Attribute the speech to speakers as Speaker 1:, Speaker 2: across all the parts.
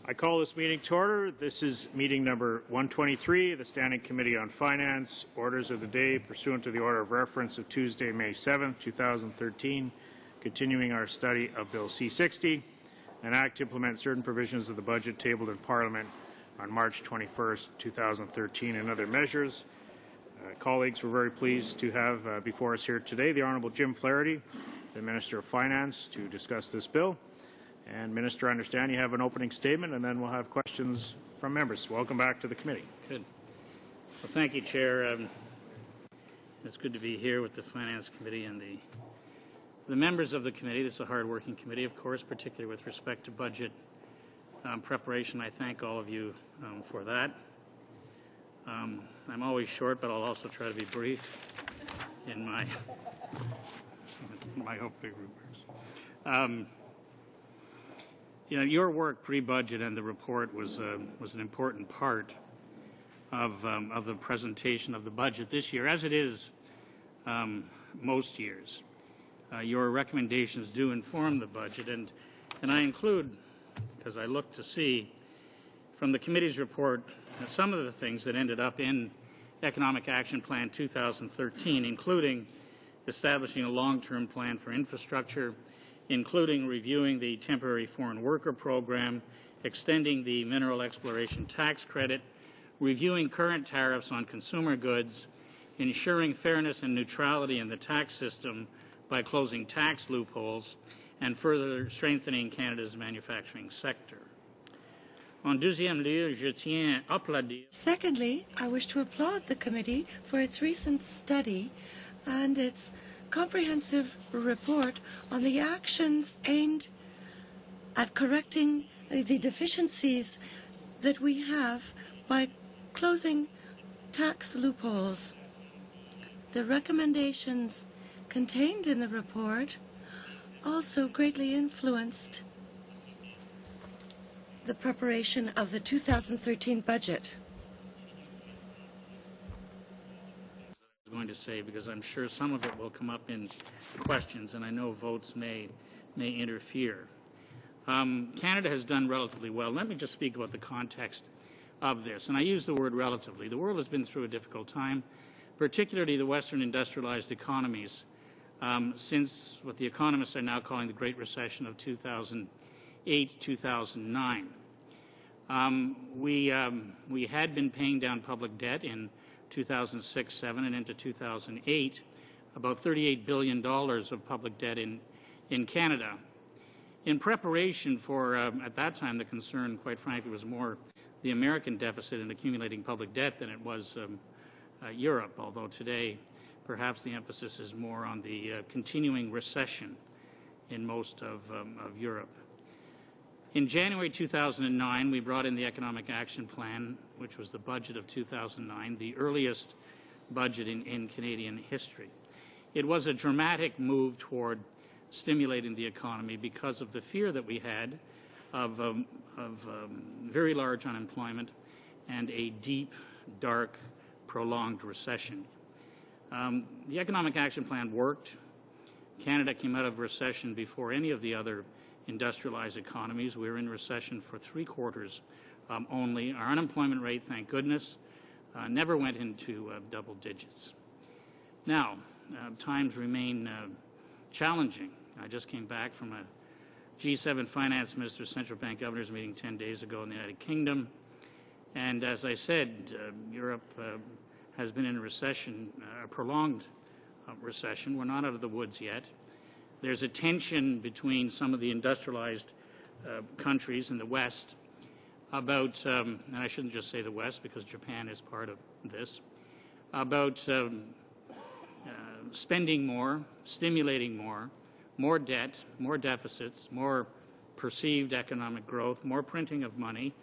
Speaker 1: I call this meeting to order. This is meeting number 123 of the Standing Committee on Finance. Orders of the day pursuant to the order of reference of Tuesday, May 7, 2013, continuing our study of Bill C-60, an act to implement certain provisions of the budget tabled in Parliament on March 21, 2013, and other measures. Colleagues, we're very pleased to have before us here today the Honourable Jim Flaherty, the Minister of Finance, to discuss this bill. And Minister, I understand you have an opening statement, and then we'll have questions from members. Welcome back to the committee.
Speaker 2: Good. Well, thank you, Chair. It's good to be here with the Finance Committee and the members of the committee. This is a hard-working committee, of course, particularly with respect to budget preparation. I thank all of you for that. I'm always short, but I'll also try to be brief in my opening remarks. You know, your work pre-budget and the report was an important part of the presentation of the budget this year, as it is most years. Your recommendations do inform the budget, and I include, because I look to see from the committee's report some of the things that ended up in Economic Action Plan 2013, including establishing a long-term plan for infrastructure, including reviewing the temporary foreign worker program, extending the mineral exploration tax credit, reviewing current tariffs on consumer goods, ensuring fairness and neutrality in the tax system by closing tax loopholes, and further strengthening Canada's manufacturing sector.
Speaker 3: Secondly, I wish to applaud the committee for its recent study and its comprehensive report on the actions aimed at correcting the deficiencies that we have by closing tax loopholes. The recommendations contained in the report also greatly influenced the preparation of the 2013 budget.
Speaker 2: Going to say, because I'm sure some of it will come up in questions, and I know votes may interfere. Canada has done relatively well. Let me just speak about the context of this, and I use the word relatively. The world has been through a difficult time, particularly the Western industrialized economies, since what the economists are now calling the Great Recession of 2008-2009. We had been paying down public debt in 2006-07 and into 2008, about $38 billion of public debt in Canada. In preparation for, at that time, the concern, quite frankly, was more the American deficit in accumulating public debt than it was Europe, although today perhaps the emphasis is more on the continuing recession in most of Europe. In January 2009, we brought in the Economic Action Plan, which was the budget of 2009, the earliest budget in Canadian history. It was a dramatic move toward stimulating the economy because of the fear that we had of very large unemployment and a deep, dark, prolonged recession. The Economic Action Plan worked. Canada came out of recession before any of the other industrialized economies. We were in recession for 3 quarters only. Our unemployment rate, thank goodness, never went into double digits. Now, times remain challenging. I just came back from a G7 finance ministers, central bank governors meeting 10 days ago in the United Kingdom. And as I said, Europe has been in a recession, a prolonged recession. We're not out of the woods yet. There's a tension between some of the industrialized countries in the West about, and I shouldn't just say the West because Japan is part of this, about spending more, stimulating more debt, more deficits, more perceived economic growth, more printing of money,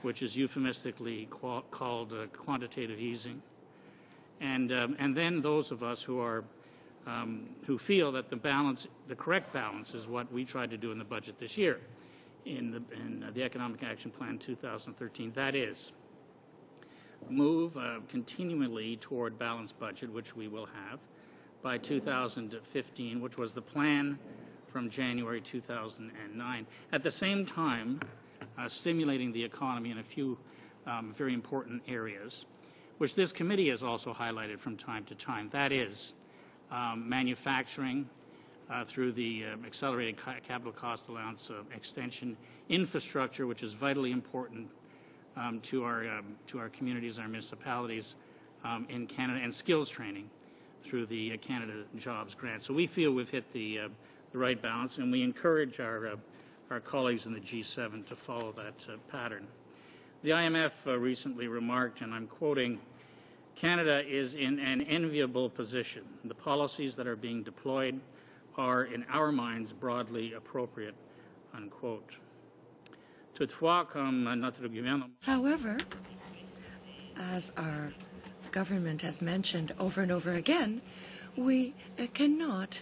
Speaker 2: which is euphemistically called quantitative easing, and then those of us who feel that the correct balance is what we tried to do in the budget this year, in the Economic Action Plan 2013. That is, move continually toward balanced budget, which we will have by 2015, which was the plan from January 2009. At the same time, stimulating the economy in a few very important areas, which this committee has also highlighted from time to time. That is manufacturing through the accelerated capital cost allowance extension, infrastructure, which is vitally important to our communities and our municipalities in Canada, and skills training through the Canada Jobs Grant. So we feel we've hit the right balance, and we encourage our colleagues in the G7 to follow that pattern. The IMF recently remarked, and I'm quoting, "Canada is in an enviable position. The policies that are being deployed are, in our minds, broadly appropriate," unquote. Toutefois, comme notre gouvernement.
Speaker 3: However, as our government has mentioned over and over again, we cannot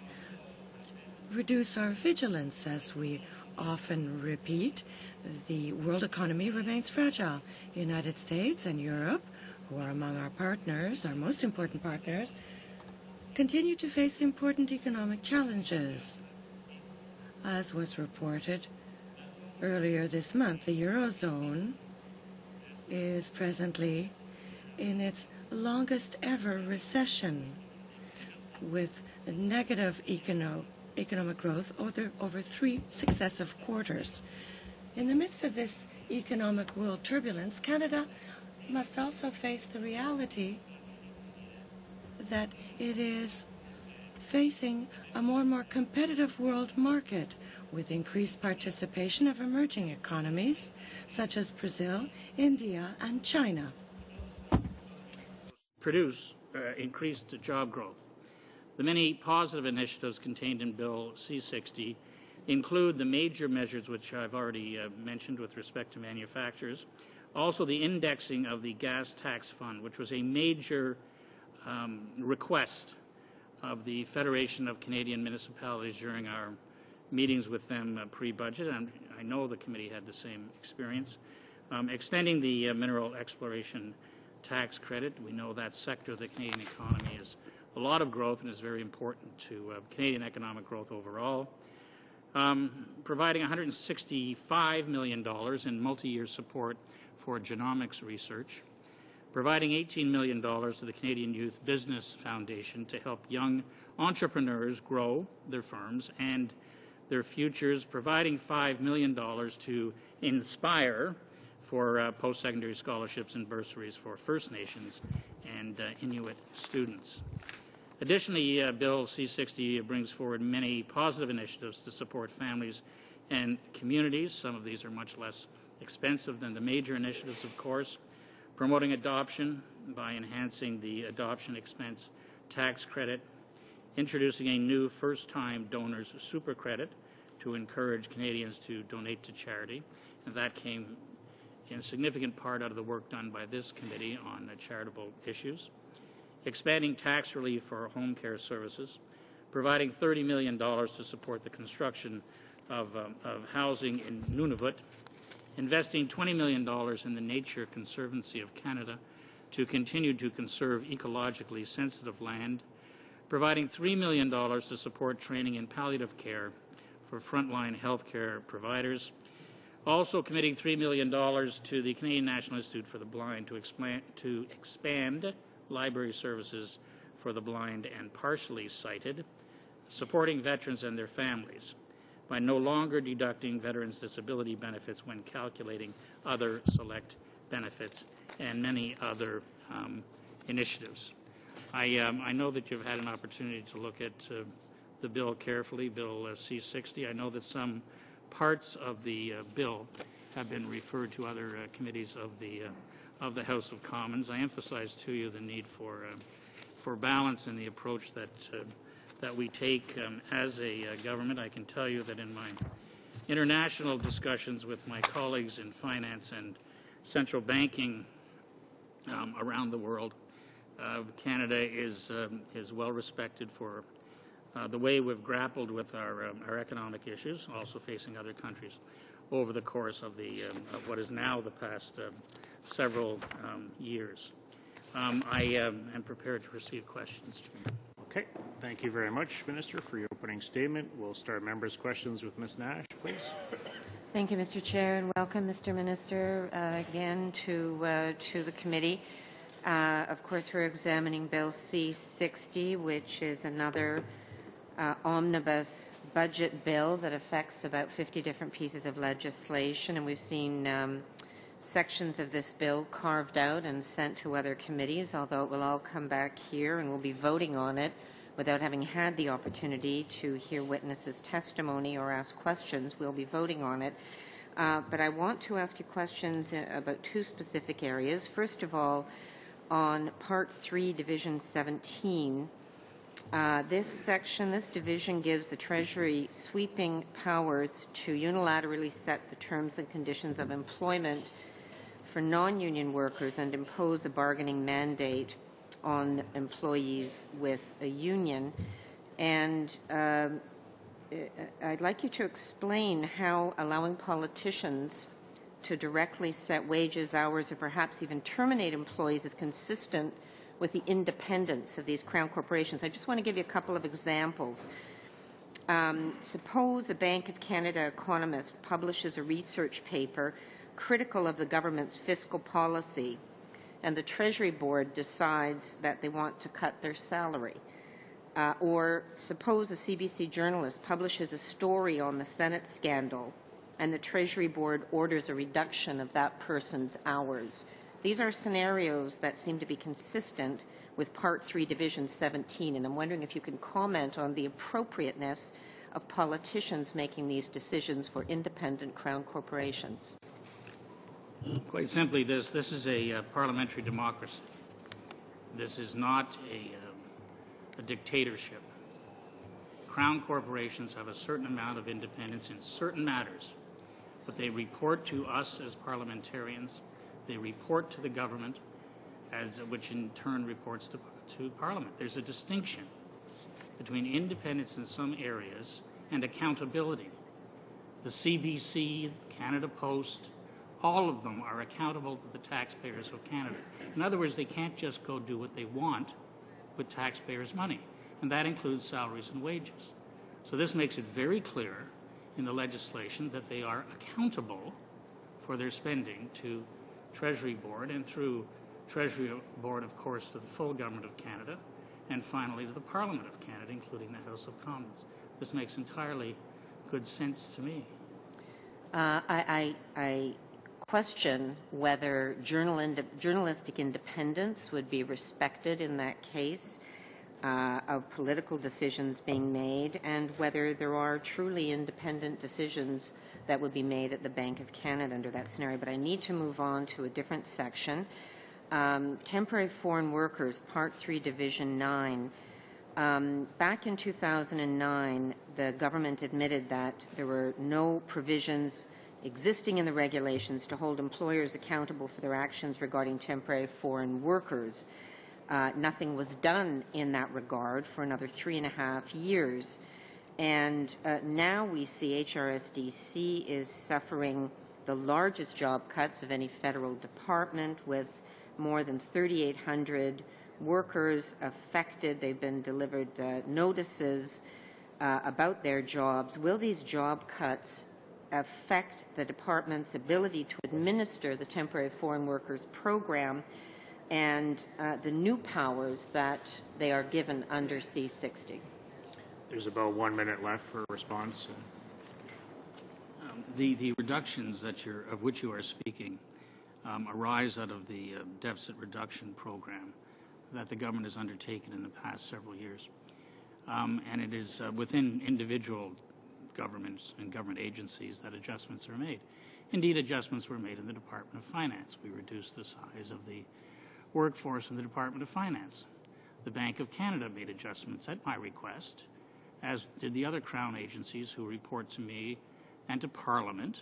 Speaker 3: reduce our vigilance. As we often repeat, the world economy remains fragile. The United States and Europe, who are among our partners, our most important partners, continue to face important economic challenges. As was reported earlier this month, the Eurozone is presently in its longest ever recession, with negative economic growth over 3 successive quarters. In the midst of this economic world turbulence, Canada must also face the reality that it is facing a more and more competitive world market with increased participation of emerging economies such as Brazil, India, and China.
Speaker 2: Produce increased job growth. The many positive initiatives contained in Bill C-60 include the major measures which I've already mentioned with respect to manufacturers, also the indexing of the gas tax fund, which was a major request of the Federation of Canadian Municipalities during our meetings with them pre-budget, and I know the committee had the same experience. Extending the mineral exploration tax credit. We know that sector of the Canadian economy is a lot of growth and is very important to Canadian economic growth overall. Providing $165 million in multi-year support for genomics research. Providing $18 million to the Canadian Youth Business Foundation to help young entrepreneurs grow their firms and their futures. Providing $5 million to Inspire for post-secondary scholarships and bursaries for First Nations and Inuit students. Additionally, Bill C-60 brings forward many positive initiatives to support families and communities. Some of these are much less expensive than the major initiatives, of course. Promoting adoption by enhancing the adoption expense tax credit. Introducing a new first-time donors super credit to encourage Canadians to donate to charity. And that came in significant part out of the work done by this committee on charitable issues. Expanding tax relief for home care services. Providing $30 million to support the construction of housing in Nunavut. Investing $20 million in the Nature Conservancy of Canada to continue to conserve ecologically sensitive land. Providing $3 million to support training in palliative care for frontline healthcare providers. Also committing $3 million to the Canadian National Institute for the Blind to expand library services for the blind and partially sighted. Supporting veterans and their families by no longer deducting veterans' disability benefits when calculating other select benefits, and many other initiatives. I know that you've had an opportunity to look at the bill carefully, Bill C-60. I know that some parts of the bill have been referred to other committees of the House of Commons. I emphasize to you the need for balance in the approach that we take as a government. I can tell you that in my international discussions with my colleagues in finance and central banking around the world, Canada is well respected for the way we've grappled with our economic issues, also facing other countries over the course of of what is now the past several years. I am prepared to receive questions.
Speaker 1: Okay. Thank you very much, Minister, for your opening statement. We'll start members' questions with Ms. Nash, please.
Speaker 4: Thank you, Mr. Chair, and welcome, Mr. Minister, again to the committee. Of course, we're examining Bill C-60, which is another omnibus budget bill that affects about 50 different pieces of legislation, and we've seen sections of this bill carved out and sent to other committees, although it will all come back here and we'll be voting on it without having had the opportunity to hear witnesses' testimony or ask questions. We'll be voting on it. But I want to ask you questions about two specific areas. First of all, on Part 3, Division 17, this division gives the Treasury sweeping powers to unilaterally set the terms and conditions of employment for non-union workers and impose a bargaining mandate on employees with a union. And I'd like you to explain how allowing politicians to directly set wages, hours, or perhaps even terminate employees is consistent with the independence of these Crown corporations. I just want to give you a couple of examples. Suppose a Bank of Canada economist publishes a research paper critical of the government's fiscal policy, and the Treasury Board decides that they want to cut their salary. Or suppose a CBC journalist publishes a story on the Senate scandal, and the Treasury Board orders a reduction of that person's hours. These are scenarios that seem to be consistent with Part 3, Division 17, and I'm wondering if you can comment on the appropriateness of politicians making these decisions for independent Crown corporations.
Speaker 2: Quite simply, this is a parliamentary democracy. This is not a dictatorship. Crown corporations have a certain amount of independence in certain matters, but they report to us as parliamentarians. They report to the government, which in turn reports to Parliament. There's a distinction between independence in some areas and accountability. The CBC, Canada Post, all of them are accountable to the taxpayers of Canada. In other words, they can't just go do what they want with taxpayers' money, and that includes salaries and wages. So this makes it very clear in the legislation that they are accountable for their spending to Treasury Board, and through Treasury Board, of course, to the full Government of Canada, and finally to the Parliament of Canada, including the House of Commons. This makes entirely good sense to me.
Speaker 4: I question whether journalistic independence would be respected in that case of political decisions being made, and whether there are truly independent decisions that would be made at the Bank of Canada under that scenario. But I need to move on to a different section. Temporary foreign workers, Part 3, Division 9. Back in 2009, the government admitted that there were no provisions existing in the regulations to hold employers accountable for their actions regarding temporary foreign workers. Nothing was done in that regard for another 3.5 years. And now we see HRSDC is suffering the largest job cuts of any federal department, with more than 3,800 workers affected. They've been delivered notices about their jobs. Will these job cuts affect the department's ability to administer the temporary foreign workers program and the new powers that they are given under C-60?
Speaker 1: There's about 1 minute left for a response.
Speaker 2: The reductions of which you are speaking arise out of the deficit reduction program that the government has undertaken in the past several years. And it is within individual governments and government agencies that adjustments are made. Indeed, adjustments were made in the Department of Finance. We reduced the size of the workforce in the Department of Finance. The Bank of Canada made adjustments at my request, as did the other Crown agencies who report to me and to Parliament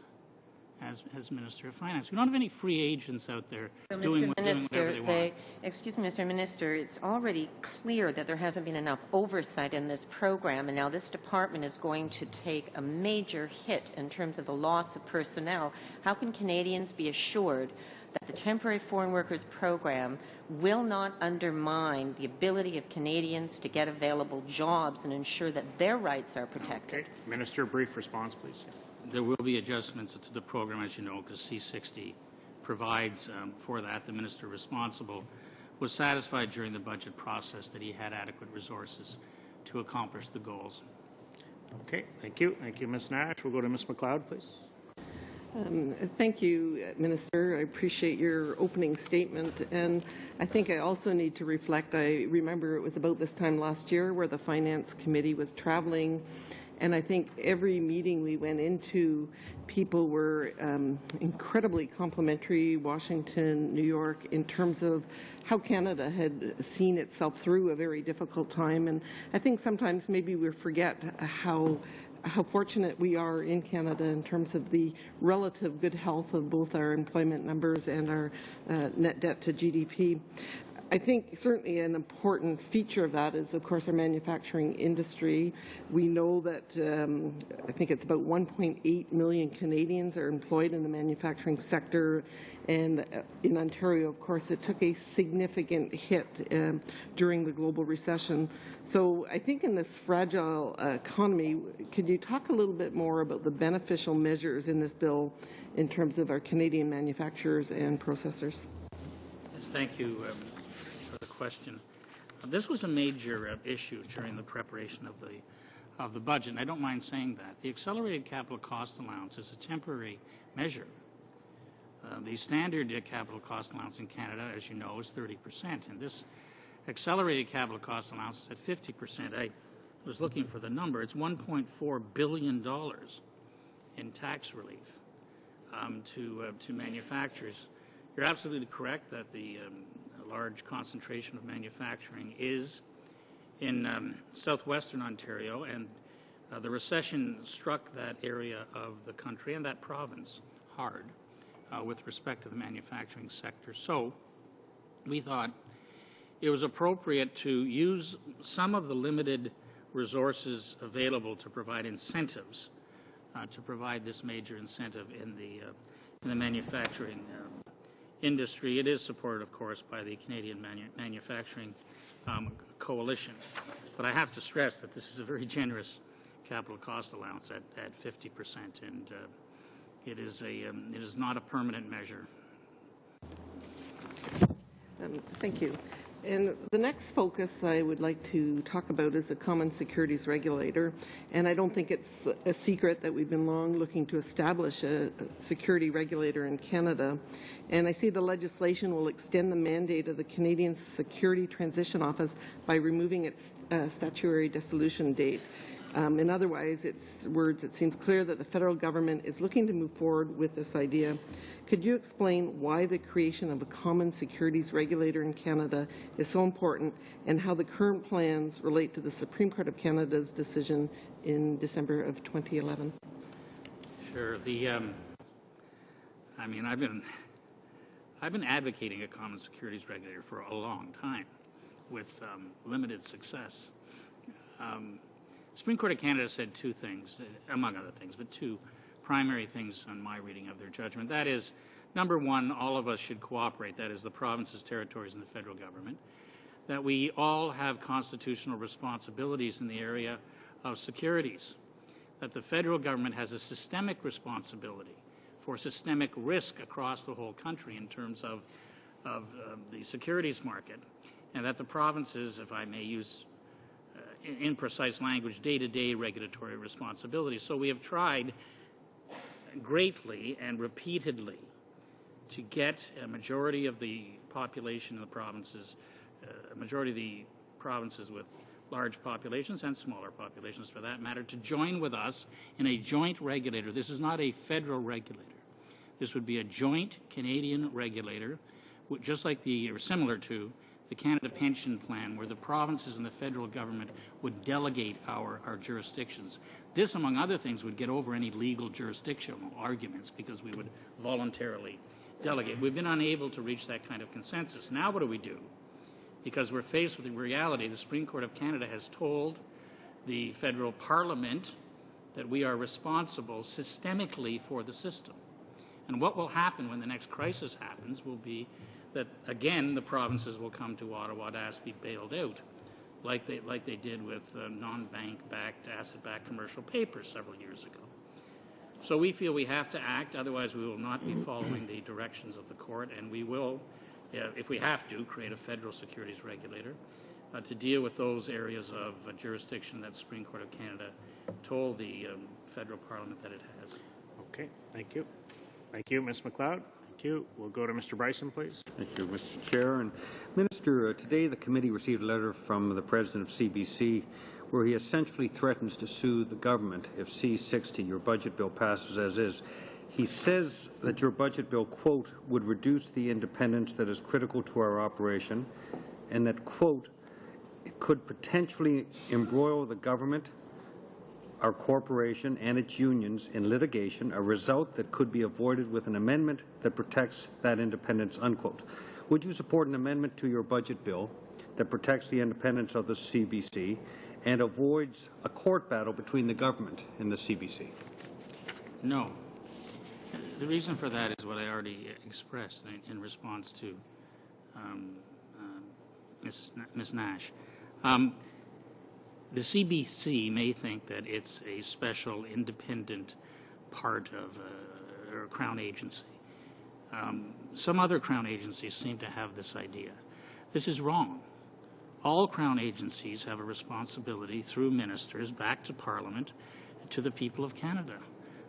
Speaker 2: as Minister of Finance. We don't have any free agents out there doing whatever they want.
Speaker 4: Excuse me, Mr. Minister, it's already clear that there hasn't been enough oversight in this program, and now this department is going to take a major hit in terms of the loss of personnel. How can Canadians be assured that the temporary foreign workers program will not undermine the ability of Canadians to get available jobs and ensure that their rights are protected?
Speaker 1: Okay. Minister, brief response, please.
Speaker 2: there will be adjustments to the program, as you know, because C-60 provides for that. The minister responsible was satisfied during the budget process that he had adequate resources to accomplish the goals.
Speaker 1: Okay, thank you. Thank you, Ms. Nash. We'll go to Ms. McLeod, please.
Speaker 5: Thank you, Minister. I appreciate your opening statement. And I think I also need to reflect, I remember it was about this time last year where the Finance Committee was traveling. And I think every meeting we went into, people were incredibly complimentary, Washington, New York, in terms of how Canada had seen itself through a very difficult time. And I think sometimes maybe we forget how fortunate we are in Canada in terms of the relative good health of both our employment numbers and our net debt to GDP. I think certainly an important feature of that is, of course, our manufacturing industry. We know that I think it's about 1.8 million Canadians are employed in the manufacturing sector, and in Ontario, of course, it took a significant hit during the global recession. So I think in this fragile economy, could you talk a little bit more about the beneficial measures in this bill in terms of our Canadian manufacturers and processors?
Speaker 2: Yes, thank you for the question. This was a major issue during the preparation of the budget, and I don't mind saying that. The accelerated capital cost allowance is a temporary measure. The standard capital cost allowance in Canada, as you know, is 30%, and this accelerated capital cost allowance is at 50%. I was looking for the number. It's $1.4 billion in tax relief to manufacturers. You're absolutely correct that the large concentration of manufacturing is in southwestern Ontario, and the recession struck that area of the country and that province hard with respect to the manufacturing sector. So we thought it was appropriate to use some of the limited resources available to provide incentives, to provide this major incentive in the manufacturing industry. It is supported, of course, by the Canadian Manufacturing Coalition. But I have to stress that this is a very generous capital cost allowance at 50%, and it is not a permanent measure.
Speaker 5: Thank you. And the next focus I would like to talk about is the Common Securities Regulator. And I don't think it's a secret that we've been long looking to establish a security regulator in Canada. And I see the legislation will extend the mandate of the Canadian Security Transition Office by removing its statutory dissolution date. In other words, it seems clear that the federal government is looking to move forward with this idea. Could you explain why the creation of a common securities regulator in Canada is so important, and how the current plans relate to the Supreme Court of Canada's decision in December of 2011?
Speaker 2: Sure. I mean, I've been advocating a common securities regulator for a long time, with limited success. The Supreme Court of Canada said two things, among other things, but two primary things on my reading of their judgment. That is, number one, all of us should cooperate, that is the provinces, territories, and the federal government, that we all have constitutional responsibilities in the area of securities, that the federal government has a systemic responsibility for systemic risk across the whole country in terms of the securities market, and that the provinces, if I may use in precise language, day-to-day regulatory responsibilities. So we have tried greatly and repeatedly to get a majority of the population in the provinces, a majority of the provinces with large populations and smaller populations for that matter, to join with us in a joint regulator. This is not a federal regulator. This would be a joint Canadian regulator, just like or similar to the Canada Pension Plan, where the provinces and the federal government would delegate our jurisdictions. This, among other things, would get over any legal jurisdictional arguments because we would voluntarily delegate. We've been unable to reach that kind of consensus. Now what do we do? Because we're faced with the reality, the Supreme Court of Canada has told the federal parliament that we are responsible systemically for the system. And what will happen when the next crisis happens will be that, again, the provinces will come to Ottawa to ask to be bailed out, like they did with non-bank-backed, asset-backed commercial paper several years ago. So we feel we have to act, otherwise we will not be following the directions of the court, and we will, if we have to, create a federal securities regulator to deal with those areas of jurisdiction that the Supreme Court of Canada told the federal parliament that it has.
Speaker 1: Okay, thank you. Thank you, Ms. McLeod. Thank you. We'll go to Mr. Bryson, please.
Speaker 6: Thank you, Mr. Chair. And Minister, today the committee received a letter from the President of CBC where he essentially threatens to sue the government if C-60, your budget bill, passes as is. He says that your budget bill, quote, would reduce the independence that is critical to our operation, and that, quote, it could potentially embroil the government, our corporation, and its unions in litigation, a result that could be avoided with an amendment that protects that independence, unquote. Would you support an amendment to your budget bill that protects the independence of the CBC and avoids a court battle between the government and the CBC?
Speaker 2: No. The reason for that is what I already expressed in response to Ms. Nash. The CBC may think that it's a special independent part of a Crown agency. Some other Crown agencies seem to have this idea. This is wrong. All Crown agencies have a responsibility through ministers back to Parliament, to the people of Canada.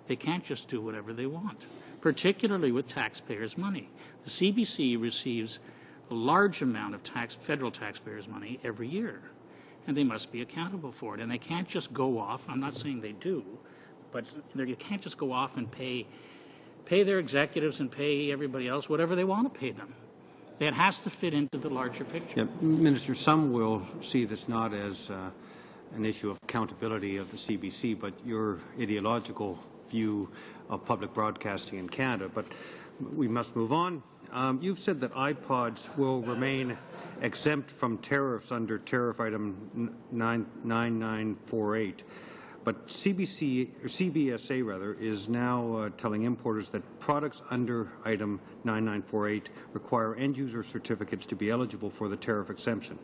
Speaker 2: They can't just do whatever they want, particularly with taxpayers' money. The CBC receives a large amount of federal taxpayers' money every year, and they must be accountable for it. And they can't just go off, I'm not saying they do, but you can't just go off and pay their executives and pay everybody else whatever they want to pay them. It has to fit into the larger picture.
Speaker 6: Yeah, Minister, some will see this not as an issue of accountability of the CBC, but your ideological view of public broadcasting in Canada. But we must move on. You've said that iPods will remain exempt from tariffs under tariff item 9948. But CBSA rather is now telling importers that products under item 9948 require end-user certificates to be eligible for the tariff exemption.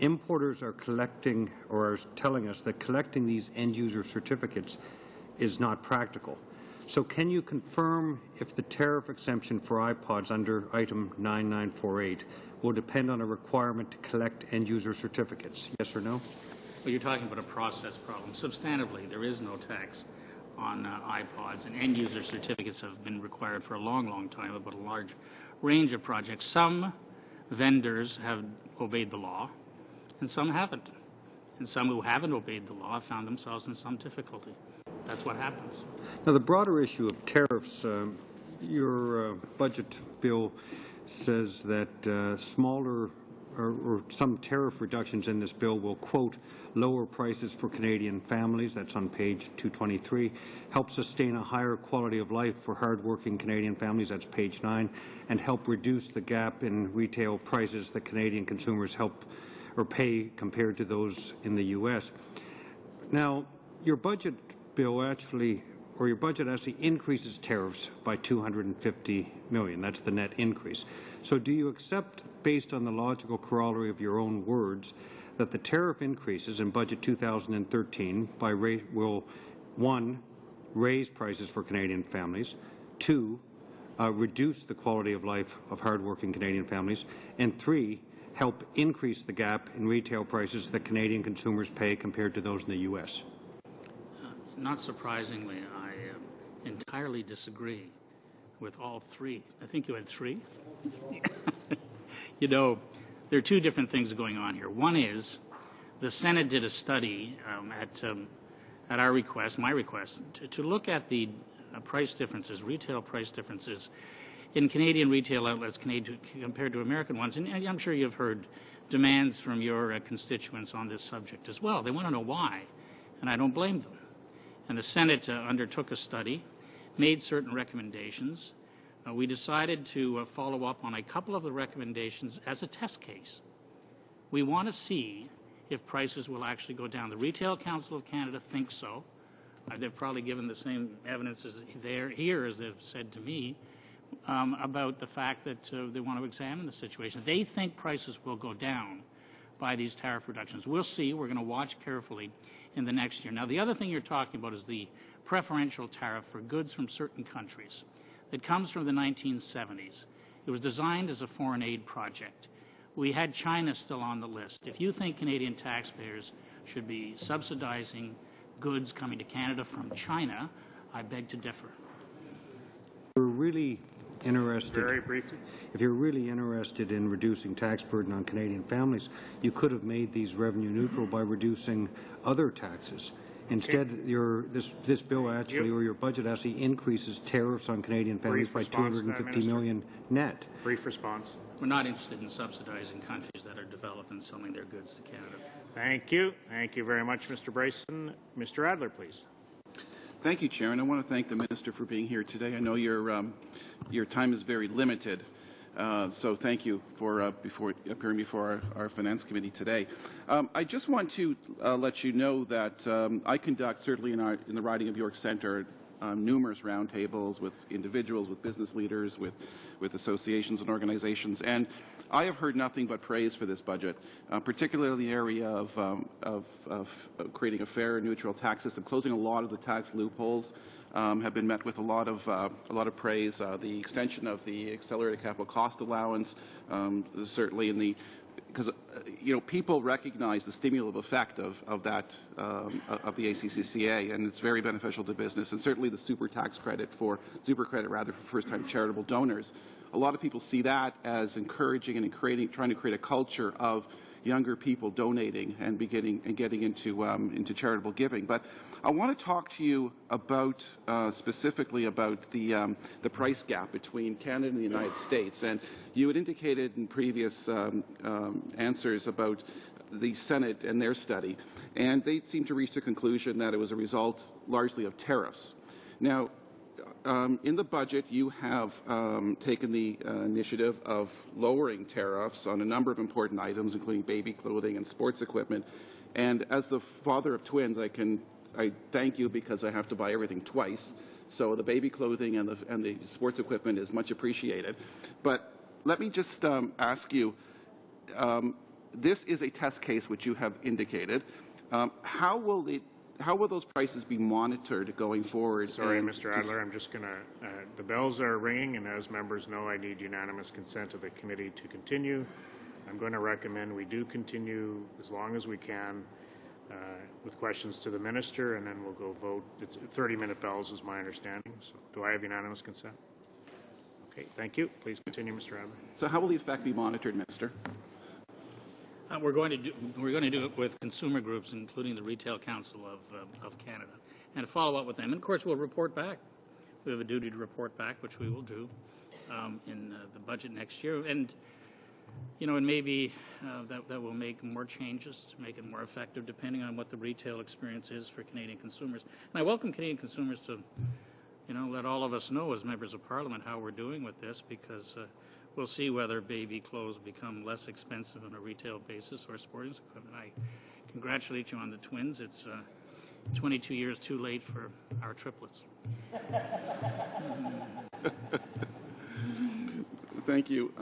Speaker 6: Importers are collecting or are telling us that collecting these end-user certificates is not practical. So can you confirm if the tariff exemption for iPods under item 9948 will depend on a requirement to collect end-user certificates? Yes or no?
Speaker 2: Well, you're talking about a process problem. Substantively, there is no tax on iPods, and end-user certificates have been required for a long, long time about a large range of projects. Some vendors have obeyed the law, and some haven't. And some who haven't obeyed the law have found themselves in some difficulty. That's what happens.
Speaker 6: Now, the broader issue of tariffs, your budget bill says that smaller or some tariff reductions in this bill will, quote, lower prices for Canadian families, that's on page 223, help sustain a higher quality of life for hardworking Canadian families, that's page 9, and help reduce the gap in retail prices that Canadian consumers help or pay compared to those in the U.S. Now, your budget bill actually, or your budget actually increases tariffs by $250 million. That's the net increase. So do you accept, based on the logical corollary of your own words, that the tariff increases in budget 2013 will, 1, raise prices for Canadian families, 2, reduce the quality of life of hardworking Canadian families, and 3, help increase the gap in retail prices that Canadian consumers pay compared to those in the U.S.?
Speaker 2: Not surprisingly, I entirely disagree with all three. I think you had three. You know, there are two different things going on here. One is the Senate did a study at our request, my request, to look at the price differences, retail price differences in Canadian retail outlets compared to American ones. And I'm sure you've heard demands from your constituents on this subject as well. They want to know why, and I don't blame them. And the Senate undertook a study, made certain recommendations. We decided to follow up on a couple of the recommendations as a test case. We want to see if prices will actually go down. The Retail Council of Canada thinks so. They've probably given the same evidence here as they've said to me about the fact that they want to examine the situation. They think prices will go down by these tariff reductions. We'll see. We're going to watch carefully. in the next year. Now, the other thing you're talking about is the preferential tariff for goods from certain countries that comes from the 1970s. It was designed as a foreign aid project. We had China still on the list. If you think Canadian taxpayers should be subsidizing goods coming to Canada from China, I beg to differ.
Speaker 6: We're really interested.
Speaker 1: Very briefly.
Speaker 6: If you're really interested in reducing tax burden on Canadian families, you could have made these revenue neutral by reducing other taxes. Instead, this bill actually, or your budget actually increases tariffs on Canadian families by $250 million net.
Speaker 1: Brief response.
Speaker 2: We're not interested in subsidizing countries that are developed and selling their goods to Canada.
Speaker 1: Thank you. Thank you very much, Mr. Bryson. Mr. Adler, please.
Speaker 7: Thank you, Chair, and I want to thank the Minister for being here today. I know your time is very limited, so thank you for appearing before our Finance Committee today. I just want to let you know that I conduct, certainly in the riding of York Centre, numerous roundtables with individuals, with business leaders, with associations and organizations, and I have heard nothing but praise for this budget, particularly in the area of creating a fair and neutral tax system. Closing a lot of the tax loopholes have been met with a lot of praise. The extension of the accelerated capital cost allowance, certainly in the because people recognize the stimulative effect of the ACCCA, and it's very beneficial to business, and certainly the super credit for first-time charitable donors. A lot of people see that as encouraging and trying to create a culture of younger people donating and getting into charitable giving. But I want to talk to you about specifically about the price gap between Canada and the United States. And you had indicated in previous answers about the Senate and their study, and they seemed to reach the conclusion that it was a result largely of tariffs. Now, in the budget, you have taken the initiative of lowering tariffs on a number of important items, including baby clothing and sports equipment. And as the father of twins, I thank you because I have to buy everything twice. So the baby clothing and the sports equipment is much appreciated. But let me just ask you, this is a test case which you have indicated. How will those prices be monitored going forward?
Speaker 1: Sorry, Mr. Adler, I'm just going to, the bells are ringing, and as members know, I need unanimous consent of the committee to continue. I'm going to recommend we do continue as long as we can with questions to the minister, and then we'll go vote. It's 30-minute bells is my understanding. So do I have unanimous consent? Okay, thank you. Please continue, Mr. Adler.
Speaker 7: So how will the effect be monitored, Minister?
Speaker 2: We're going to do it with consumer groups, including the Retail Council of Canada, and to follow up with them. And of course, we'll report back. We have a duty to report back, which we will do in the budget next year. And and maybe that will make more changes to make it more effective, depending on what the retail experience is for Canadian consumers. And I welcome Canadian consumers to, let all of us know as members of Parliament how we're doing with this, because we'll see whether baby clothes become less expensive on a retail basis or sporting equipment. I congratulate you on the twins. It's 22 years too late for our triplets.
Speaker 7: Thank you.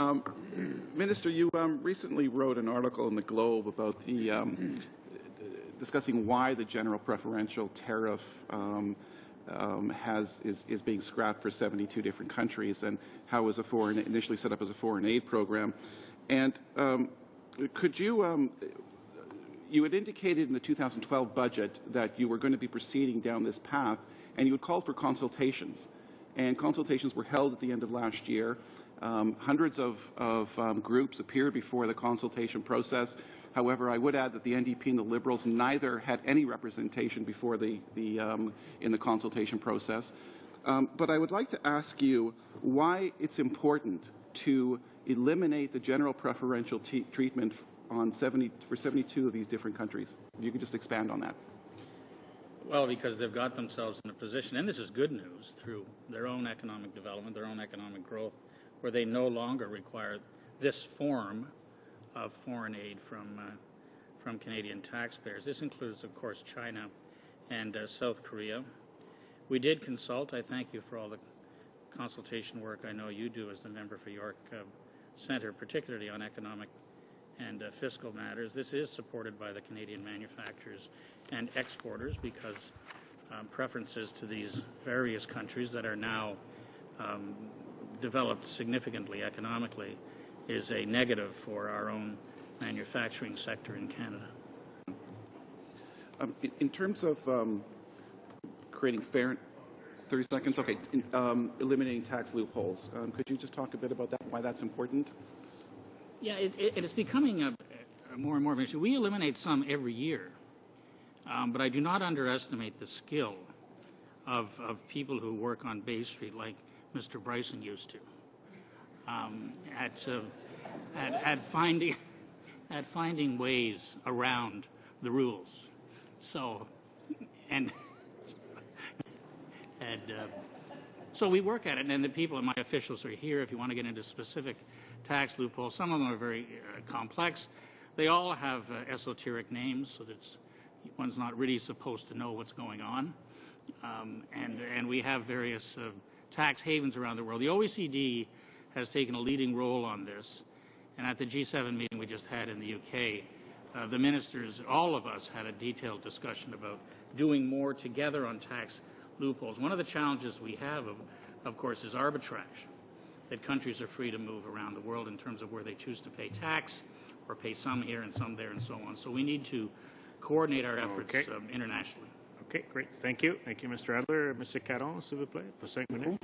Speaker 7: Minister, you recently wrote an article in the Globe about the discussing why the general preferential tariff is being scrapped for 72 different countries, and how it was initially set up as a foreign aid program. And could you you had indicated in the 2012 budget that you were going to be proceeding down this path, and you had called for consultations. And consultations were held at the end of last year. Hundreds of groups appeared before the consultation process. However, I would add that the NDP and the Liberals neither had any representation before in the consultation process. But I would like to ask you why it's important to eliminate the general preferential treatment for 72 of these different countries. If you could just expand on that.
Speaker 2: Well, because they've got themselves in a position, and this is good news, through their own economic development, their own economic growth, where they no longer require this form of foreign aid from Canadian taxpayers. This includes, of course, China and South Korea. We did consult. I thank you for all the consultation work I know you do as the member for York Centre, particularly on economic and fiscal matters. This is supported by the Canadian manufacturers and exporters because preferences to these various countries that are now developed significantly economically is a negative for our own manufacturing sector in Canada.
Speaker 7: In terms of creating fair, 30 seconds, okay, eliminating tax loopholes, could you just talk a bit about that, why that's important?
Speaker 2: Yeah, it is becoming a more and more of an issue. We eliminate some every year, but I do not underestimate the skill of people who work on Bay Street like Mr. Bryson used to, at finding ways around the rules. So, so we work at it, and the people, and my officials are here if you want to get into specific tax loopholes. Some of them are very complex. They all have esoteric names, so that one's not really supposed to know what's going on. And we have various tax havens around the world. The OECD has taken a leading role on this, and at the G7 meeting we just had in the UK, the ministers, all of us, had a detailed discussion about doing more together on tax loopholes. One of the challenges we have, of course, is arbitrage, that countries are free to move around the world in terms of where they choose to pay tax, or pay some here and some there and so on. So we need to coordinate our efforts internationally.
Speaker 1: Okay, great. Thank you. Thank you, Mr. Adler. Mr. Caron, s'il vous plaît, pour 5 minutes.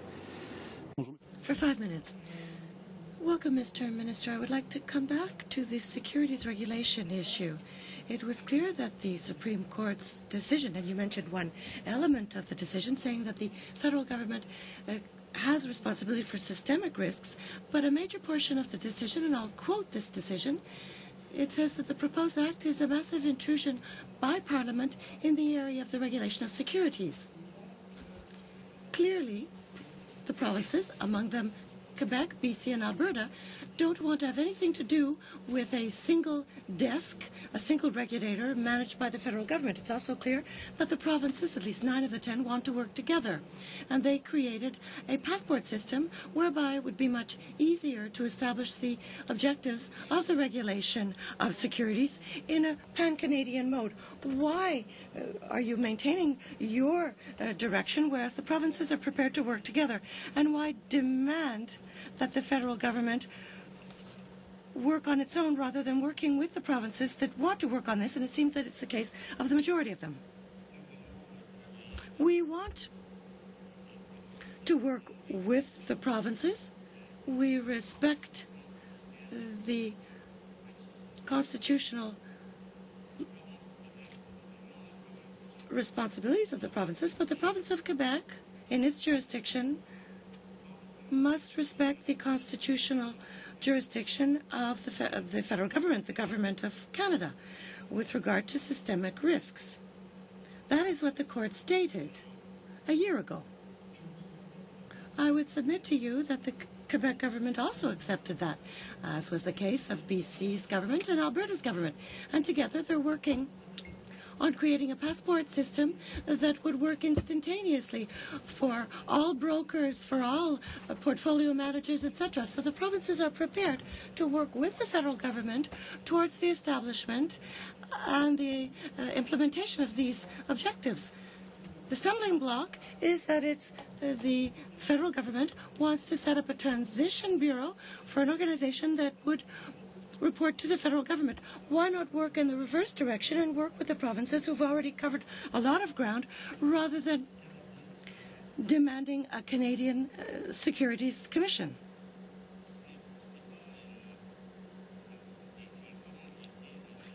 Speaker 3: For 5 minutes. Welcome, Mr. Minister. I would like to come back to the securities regulation issue. It was clear that the Supreme Court's decision, and you mentioned one element of the decision, saying that the federal government has responsibility for systemic risks, but a major portion of the decision, and I'll quote this decision, it says that the proposed act is a massive intrusion by Parliament in the area of the regulation of securities. Clearly, the provinces, among them Quebec, BC, and Alberta, don't want to have anything to do with a single desk, a single regulator managed by the federal government. It's also clear that the provinces, at least 9 of the 10, want to work together. And they created a passport system whereby it would be much easier to establish the objectives of the regulation of securities in a pan-Canadian mode. Why are you maintaining your direction, whereas the provinces are prepared to work together? And why demand that the federal government work on its own rather than working with the provinces that want to work on this, and it seems that it's the case of the majority of them. We want to work with the provinces. We respect the constitutional responsibilities of the provinces, but the province of Quebec, in its jurisdiction, must respect the constitutional jurisdiction of the federal government, the government of Canada, with regard to systemic risks. That is what the court stated a year ago. I would submit to you that the Quebec government also accepted that, as was the case of BC's government and Alberta's government. And together they're working on creating a passport system that would work instantaneously for all brokers, for all portfolio managers, etc. So the provinces are prepared to work with the federal government towards the establishment and the implementation of these objectives. The stumbling block is that the federal government wants to set up a transition bureau for an organization that would report to the federal government. Why not work in the reverse direction and work with the provinces who've already covered a lot of ground rather than demanding a Canadian Securities Commission?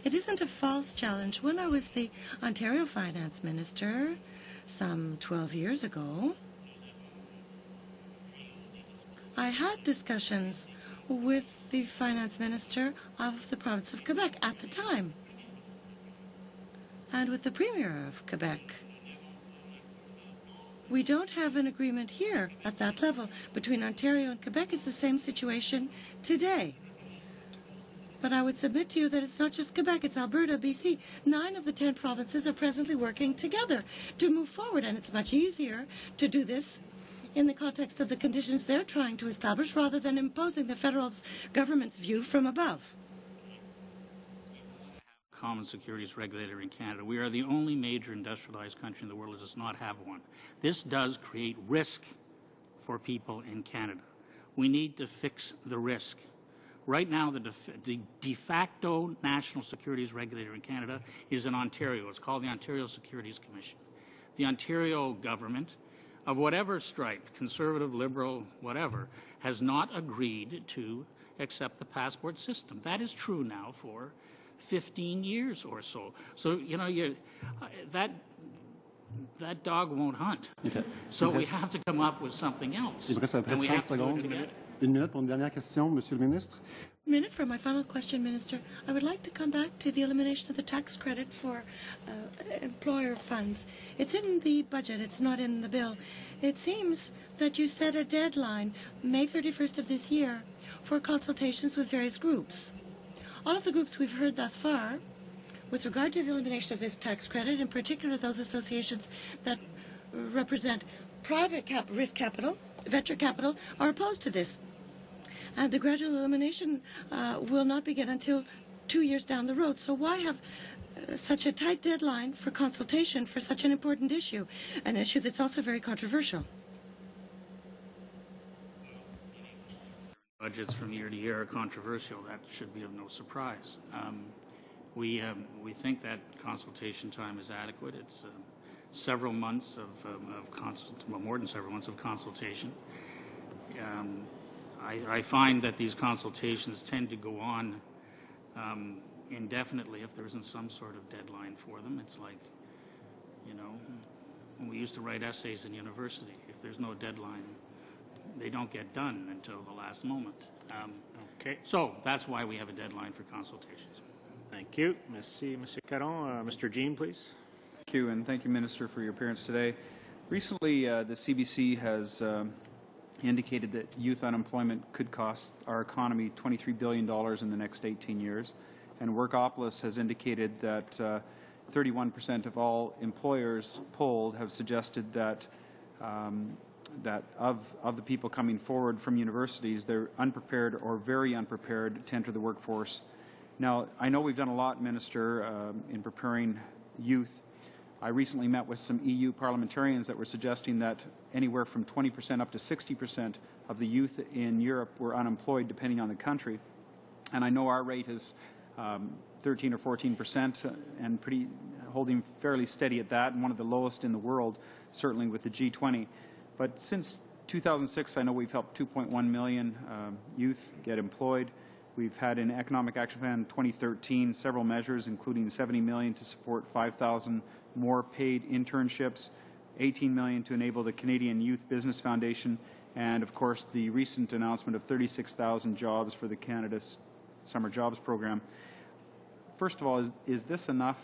Speaker 3: It isn't a false challenge. When I was the Ontario Finance Minister some 12 years ago, I had discussions with the finance minister of the province of Quebec at the time, and with the premier of Quebec. We don't have an agreement here at that level between Ontario and Quebec. It's the same situation today. But I would submit to you that it's not just Quebec, it's Alberta, BC. 9 of the 10 provinces are presently working together to move forward, and it's much easier to do this in the context of the conditions they're trying to establish rather than imposing the federal government's view from above.
Speaker 2: common securities regulator in Canada. We are the only major industrialized country in the world that does not have one. This does create risk for people in Canada. We need to fix the risk. Right now, the de facto national securities regulator in Canada is in Ontario. It's called the Ontario Securities Commission. The Ontario government, of whatever stripe, conservative, liberal, whatever, has not agreed to accept the passport system. That is true now for 15 years or so. So, you know, that dog won't hunt.
Speaker 8: Okay.
Speaker 2: So we have to come up with something else.
Speaker 8: Il me reste à peu
Speaker 2: And we
Speaker 8: près
Speaker 2: have
Speaker 8: 30
Speaker 2: to do it
Speaker 8: secondes.
Speaker 2: together.
Speaker 8: Une minute pour une dernière question, Monsieur le Ministre.
Speaker 3: Minute for my final question, Minister. I would like to come back to the elimination of the tax credit for employer funds. It's in the budget. It's not in the bill. It seems that you set a deadline, May 31st of this year, for consultations with various groups. All of the groups we've heard thus far, with regard to the elimination of this tax credit, in particular those associations that represent private risk capital, venture capital, are opposed to this. And the gradual elimination will not begin until 2 years down the road. So why have such a tight deadline for consultation for such an important issue, an issue that's also very controversial?
Speaker 2: Budgets from year to year are controversial. That should be of no surprise. We think that consultation time is adequate. It's several months well, more than several months of consultation. I find that these consultations tend to go on indefinitely if there isn't some sort of deadline for them. It's like, you know, when we used to write essays in university. If there's no deadline, they don't get done until the last moment.
Speaker 1: Okay.
Speaker 2: So that's why we have a deadline for consultations.
Speaker 1: Thank you. Merci, Monsieur Caron. Mr. Jean, please.
Speaker 9: Thank you, and thank you, Minister, for your appearance today. Recently, the CBC has indicated that youth unemployment could cost our economy $23 billion in the next 18 years. And Workopolis has indicated that 31% of all employers polled have suggested that that of the people coming forward from universities, they're unprepared or very unprepared to enter the workforce. Now, I know we've done a lot, Minister, in preparing youth. I recently met with some EU parliamentarians that were suggesting that anywhere from 20% up to 60% of the youth in Europe were unemployed, depending on the country. And I know our rate is 13 or 14% and holding fairly steady at that, and one of the lowest in the world, certainly with the G20. But since 2006, I know we've helped 2.1 million youth get employed. We've had in Economic Action Plan 2013 several measures, including $70 million to support 5,000 more paid internships, $18 million to enable the Canadian Youth Business Foundation, and of course the recent announcement of 36,000 jobs for the Canada's Summer Jobs Program. First of all, is this enough,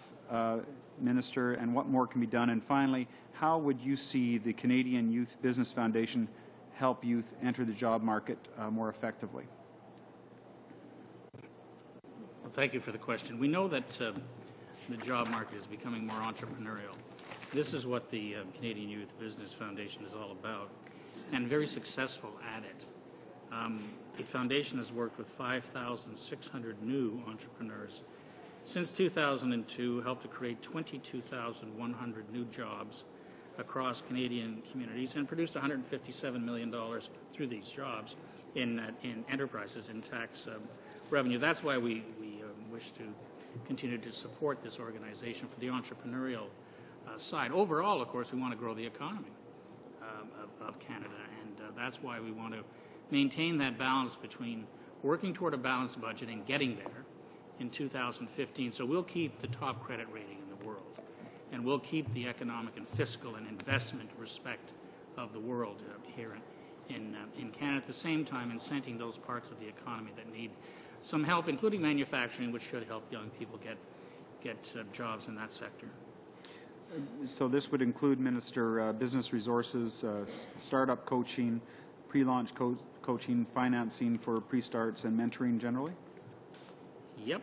Speaker 9: Minister, and what more can be done? And finally, how would you see the Canadian Youth Business Foundation help youth enter the job market more effectively?
Speaker 2: Well, thank you for the question. We know that the job market is becoming more entrepreneurial. This is what the Canadian Youth Business Foundation is all about, and very successful at it. The foundation has worked with 5,600 new entrepreneurs. Since 2002, helped to create 22,100 new jobs across Canadian communities and produced $157 million through these jobs in enterprises, in tax revenue. That's why we wish to continue to support this organization for the entrepreneurial side. Overall, of course, we want to grow the economy of Canada, and that's why we want to maintain that balance between working toward a balanced budget and getting there in 2015. So we'll keep the top credit rating in the world, and we'll keep the economic and fiscal and investment respect of the world here in Canada, at the same time incenting those parts of the economy that need some help, including manufacturing, which should help young people get jobs in that sector.
Speaker 9: So this would include, Minister, business resources, startup coaching, pre-launch coaching, financing for pre-starts, and mentoring generally?
Speaker 2: Yep.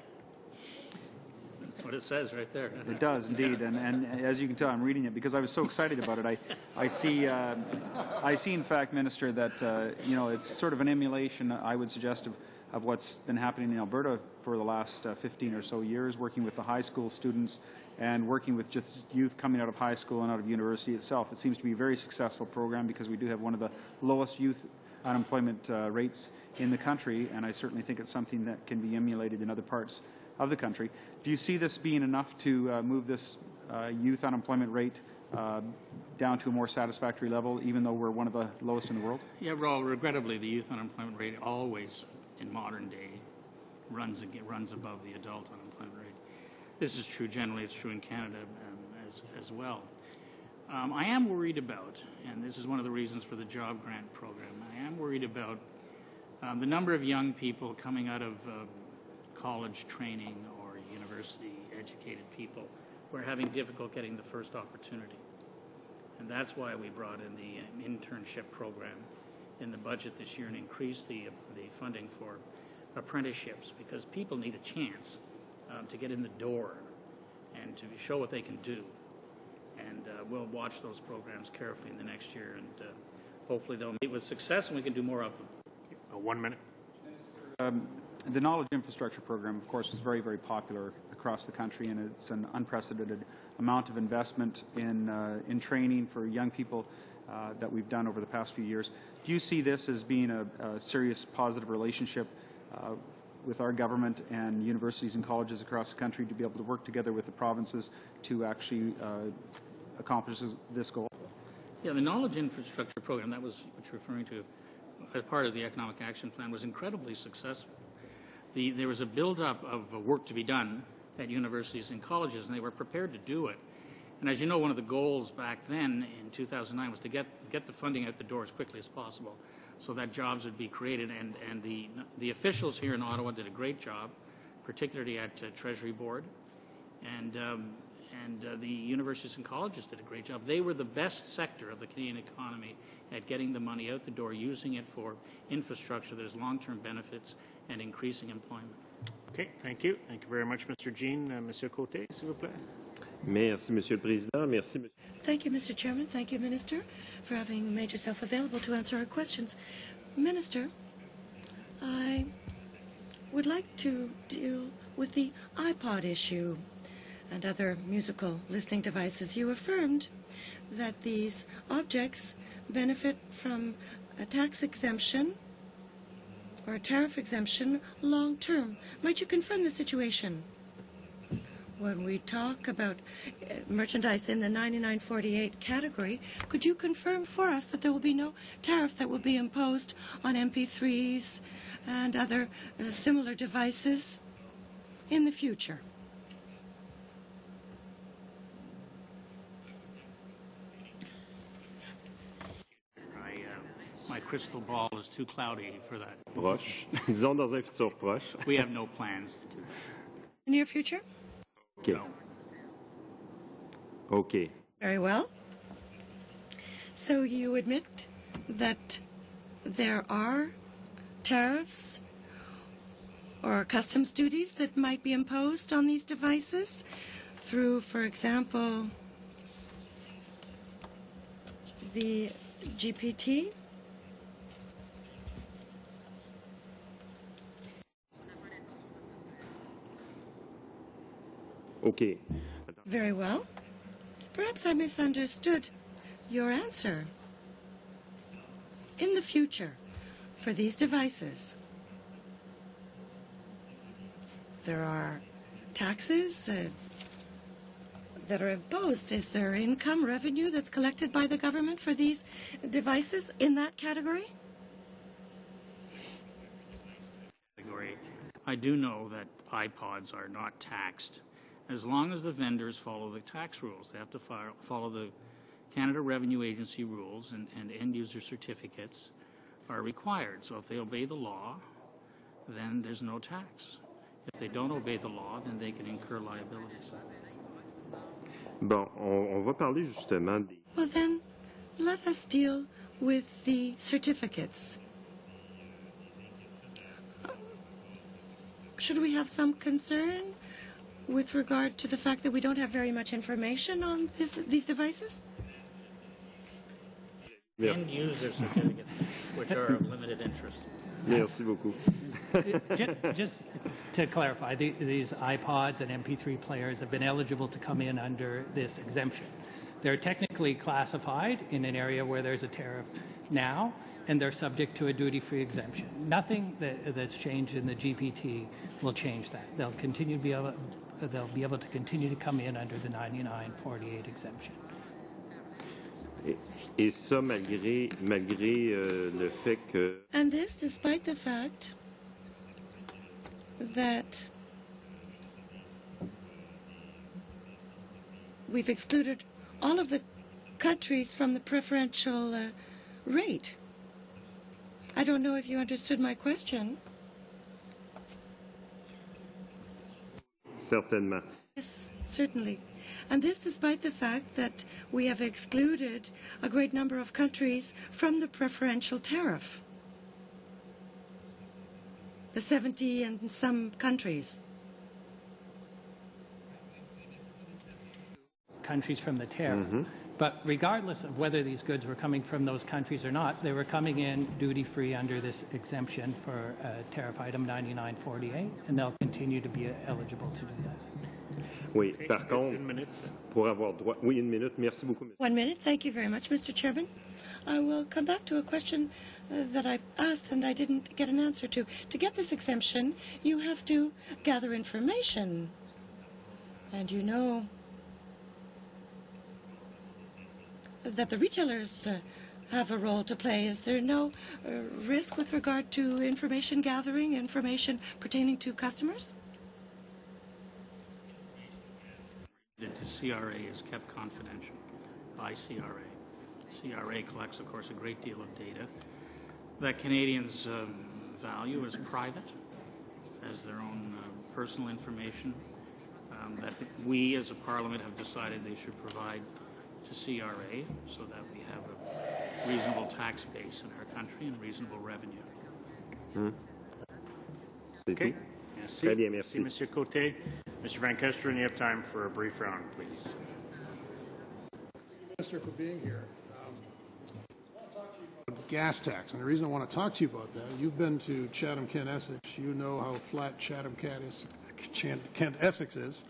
Speaker 2: That's what it says right there.
Speaker 9: It does indeed, and as you can tell, I'm reading it because I was so excited about it. I see, in fact, Minister, that it's sort of an emulation, I would suggest, of what's been happening in Alberta for the last 15 or so years, working with the high school students and working with just youth coming out of high school and out of university itself. It seems to be a very successful program because we do have one of the lowest youth unemployment rates in the country, and I certainly think it's something that can be emulated in other parts of the country. Do you see this being enough to move this youth unemployment rate down to a more satisfactory level, even though we're one of the lowest in the world?
Speaker 2: Yeah, well, regrettably, the youth unemployment rate always, in modern day, runs above the adult unemployment rate. This is true generally. It's true in Canada as well. I am worried about, and this is one of the reasons for the job grant program, I am worried about the number of young people coming out of college training or university-educated people who are having difficulty getting the first opportunity. And that's why we brought in the internship program in the budget this year and increased the funding for apprenticeships, because people need a chance to get in the door and to show what they can do. And we'll watch those programs carefully in the next year, and hopefully they'll meet with success and we can do more of them.
Speaker 1: 1 minute.
Speaker 9: The Knowledge Infrastructure Program, of course, is very, very popular across the country, and it's an unprecedented amount of investment in training for young people that we've done over the past few years. Do you see this as being a serious positive relationship with our government and universities and colleges across the country to be able to work together with the provinces to actually accomplish this goal?
Speaker 2: Yeah, the Knowledge Infrastructure Program, that was what you're referring to, as part of the Economic Action Plan, was incredibly successful. There was a build-up of work to be done at universities and colleges, and they were prepared to do it. And as you know, one of the goals back then in 2009 was to get the funding out the door as quickly as possible so that jobs would be created. And the officials here in Ottawa did a great job, particularly at Treasury Board. And the universities and colleges did a great job. They were the best sector of the Canadian economy at getting the money out the door, using it for infrastructure. There's long-term benefits and increasing employment.
Speaker 1: Okay, thank you. Thank you very much, Mr. Jean. Monsieur Côté, s'il vous plaît.
Speaker 10: Merci, Monsieur le Président. Merci, Monsieur.
Speaker 3: Thank you, Mr. Chairman. Thank you, Minister, for having made yourself available to answer our questions. Minister, I would like to deal with the iPod issue and other musical listening devices. You affirmed that these objects benefit from a tax exemption or a tariff exemption long term. Might you confirm the situation? When we talk about merchandise in the 9948 category, could you confirm for us that there will be no tariff that will be imposed on MP3s and other similar devices in the future?
Speaker 2: My crystal ball is too cloudy for that.
Speaker 10: Proche. Disons dans un futur proche.
Speaker 2: We have no plans to do that.
Speaker 3: Near future?
Speaker 10: Okay.
Speaker 2: No.
Speaker 10: Okay.
Speaker 3: Very well. So you admit that there are tariffs or customs duties that might be imposed on these devices through, for example, the GPT?
Speaker 10: Okay.
Speaker 3: Very well. Perhaps I misunderstood your answer. In the future, for these devices, there are taxes that are imposed. Is there income revenue that's collected by the government for these devices in that category?
Speaker 2: I do know that iPods are not taxed as long as the vendors follow the tax rules. They have to follow the Canada Revenue Agency rules, and end user certificates are required. So if they obey the law, then there's no tax. If they don't obey the law, then they can incur liabilities.
Speaker 10: Bon, on va parler justement des...
Speaker 3: Well then, let us deal with the certificates. Should we have some concern with regard to the fact that we don't have very much information on these devices?
Speaker 2: End user certificates, which are of limited interest.
Speaker 10: Merci beaucoup.
Speaker 11: Just to clarify, these iPods and MP3 players have been eligible to come in under this exemption. They're technically classified in an area where there's a tariff now, and they're subject to a duty-free exemption. Nothing that's changed in the GPT will change that. They'll be able to continue to come in under the 9948 exemption.
Speaker 10: Et ça, malgré le fait que...
Speaker 3: And this despite the fact that we've excluded all of the countries from the preferential rate. I don't know if you understood my question.
Speaker 10: Certainement.
Speaker 3: Yes, certainly. And this despite the fact that we have excluded a great number of countries from the preferential tariff. The 70 and some countries.
Speaker 11: Countries from the tariff. Mm-hmm. But regardless of whether these goods were coming from those countries or not, they were coming in duty-free under this exemption for tariff item 9948, and they'll continue to be eligible to do that.
Speaker 10: Oui, par contre, pour avoir droit... Oui, une minute. Merci beaucoup.
Speaker 3: 1 minute. Thank you very much, Mr. Chairman. I will come back to a question that I asked and I didn't get an answer to. To get this exemption, you have to gather information. And you know that the retailers have a role to play. Is there no risk with regard to information gathering, information pertaining to customers?
Speaker 2: The CRA is kept confidential by CRA. CRA collects, of course, a great deal of data that Canadians value as private, as their own personal information, that we as a parliament have decided they should provide to CRA so that we have a reasonable tax base in our country and reasonable revenue.
Speaker 1: Okay. Merci.
Speaker 10: Très bien, merci.
Speaker 1: Monsieur Côté. Mr. Van Kesteren, you have time for a brief round, please.
Speaker 12: Minister, for being here. I want to talk to you about gas tax, and the reason I want to talk to you about that, you've been to Chatham-Kent-Essex. You know how flat Chatham-Kent-Essex is,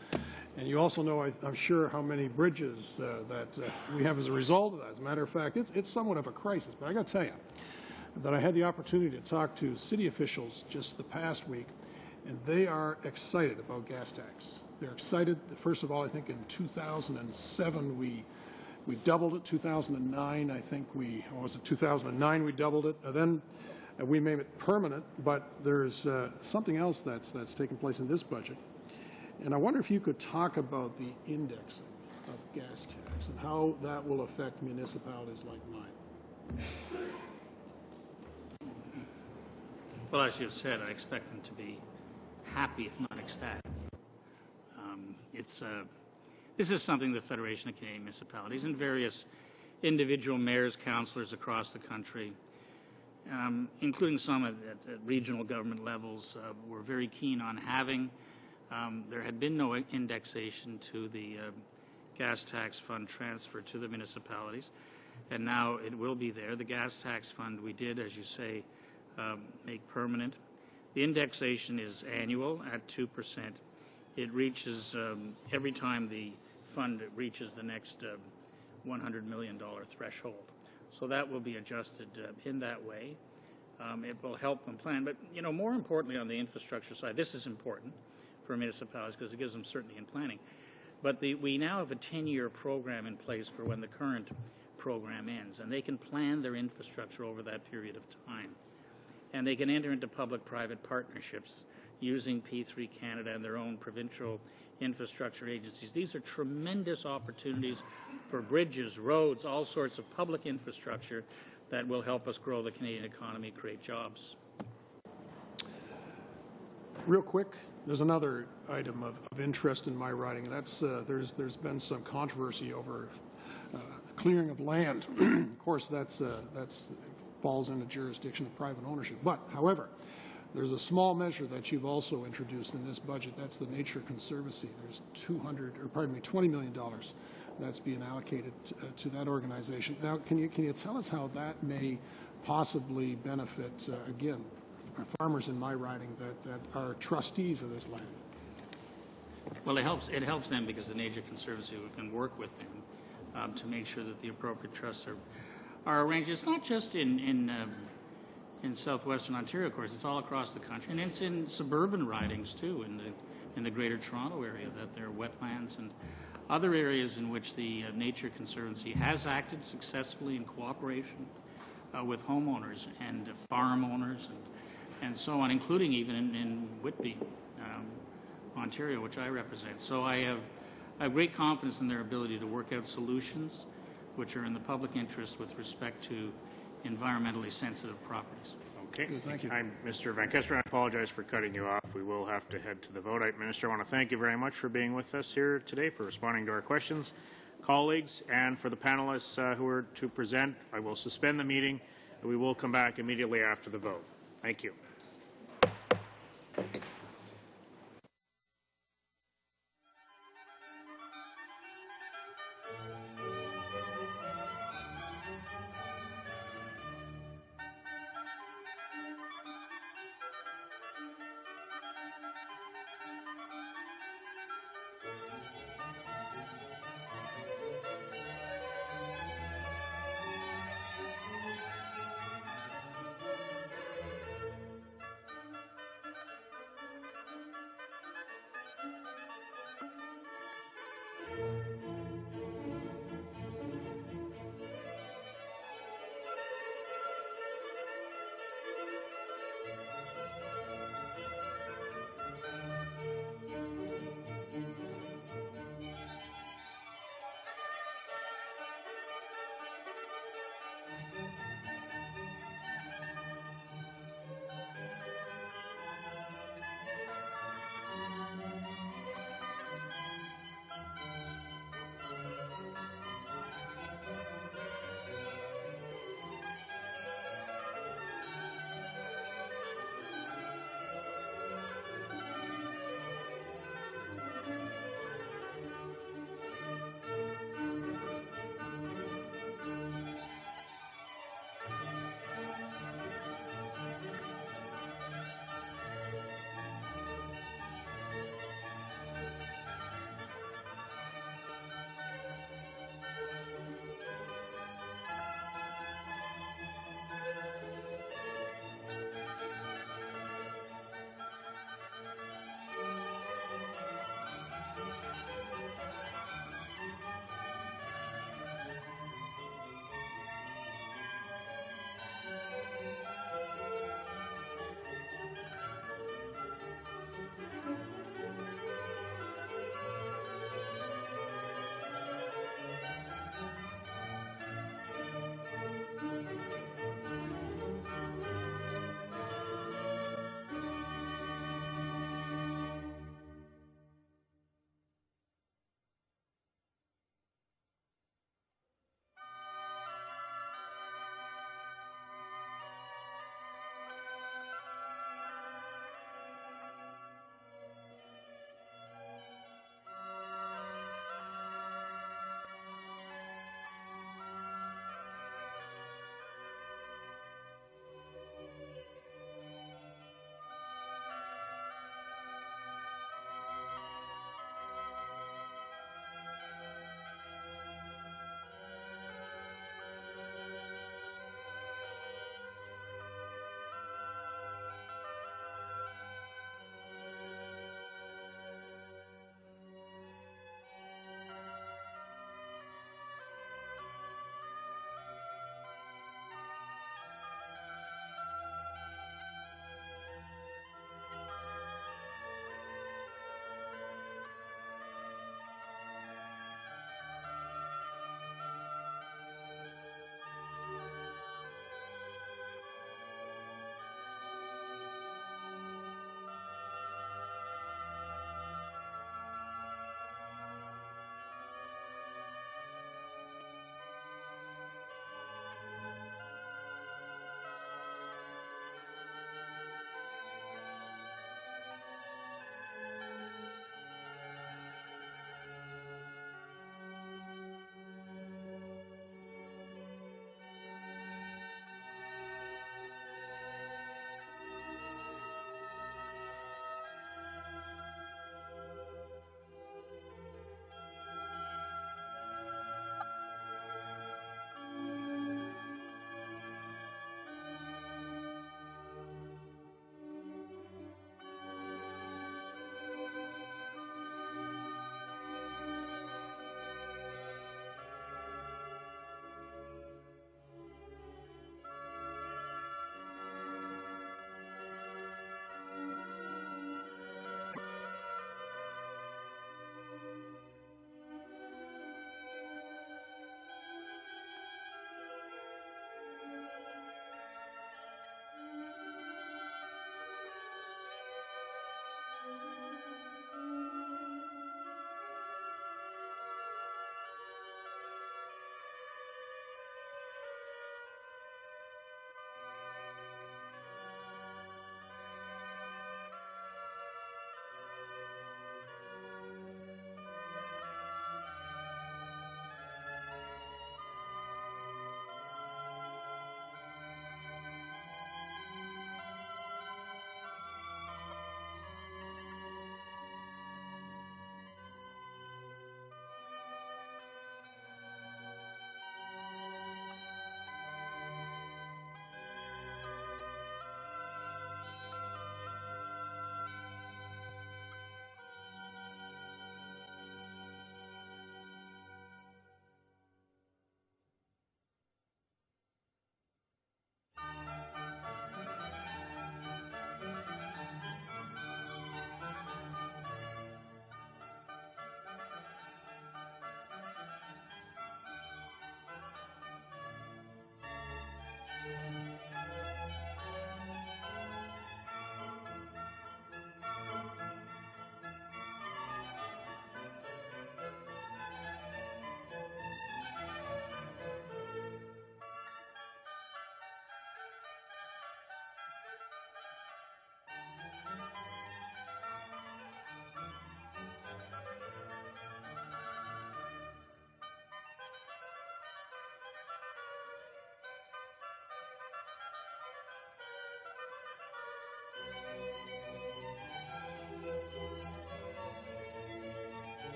Speaker 12: and you also know, I'm sure, how many bridges that we have as a result of that. As a matter of fact, it's somewhat of a crisis. But I got to tell you that I had the opportunity to talk to city officials just the past week, and they are excited about gas tax. They're excited. First of all, I think in 2007 we doubled it. 2009, I think or was it 2009 we doubled it. Then we made it permanent. But there's something else that's taking place in this budget, and I wonder if you could talk about the indexing of gas tax and how that will affect municipalities like mine.
Speaker 2: Well, as you've said, I expect them to be happy, if not ecstatic. This is something the Federation of Canadian Municipalities and various individual mayors, councillors across the country, including some at regional government levels, were very keen on having. There had been no indexation to the gas tax fund transfer to the municipalities, and now it will be there. The gas tax fund we did, as you say, make permanent. The indexation is annual at 2%. It reaches, every time the fund reaches the next $100 million threshold. So that will be adjusted in that way. It will help them plan. But, you know, more importantly on the infrastructure side, this is important for municipalities because it gives them certainty in planning. But we now have a 10-year program in place for when the current program ends, and they can plan their infrastructure over that period of time. And they can enter into public-private partnerships using P3 Canada and their own provincial infrastructure agencies. These are tremendous opportunities for bridges, roads, all sorts of public infrastructure that will help us grow the Canadian economy, create jobs.
Speaker 12: Real quick, there's another item of interest in my writing, and that's there's been some controversy over clearing of land. Of course, that's falls in the jurisdiction of private ownership. But, however, There's a small measure that you've also introduced in this budget. That's the Nature Conservancy. There's $20 million that's being allocated to that organization. Now, can you tell us how that may possibly benefit, again, farmers in my riding that are trustees of this land?
Speaker 2: Well, it helps them because the Nature Conservancy can work with them to make sure that the appropriate trusts are arranged. It's not just in southwestern Ontario, of course. It's all across the country, and it's in suburban ridings too, in the Greater Toronto area, that there are wetlands and other areas in which the Nature Conservancy has acted successfully in cooperation with homeowners and farm owners and so on, including even in Whitby, Ontario, which I represent. So I have great confidence in their ability to work out solutions which are in the public interest with respect to environmentally sensitive properties.
Speaker 1: Okay.
Speaker 12: Good, thank you.
Speaker 1: Mr. Van Kesteren, I apologize for cutting you off. We will have to head to the vote. Minister, I want to thank you very much for being with us here today, for responding to our questions. Colleagues, and for the panelists who are to present, I will suspend the meeting. We will come back immediately after the vote. Thank you.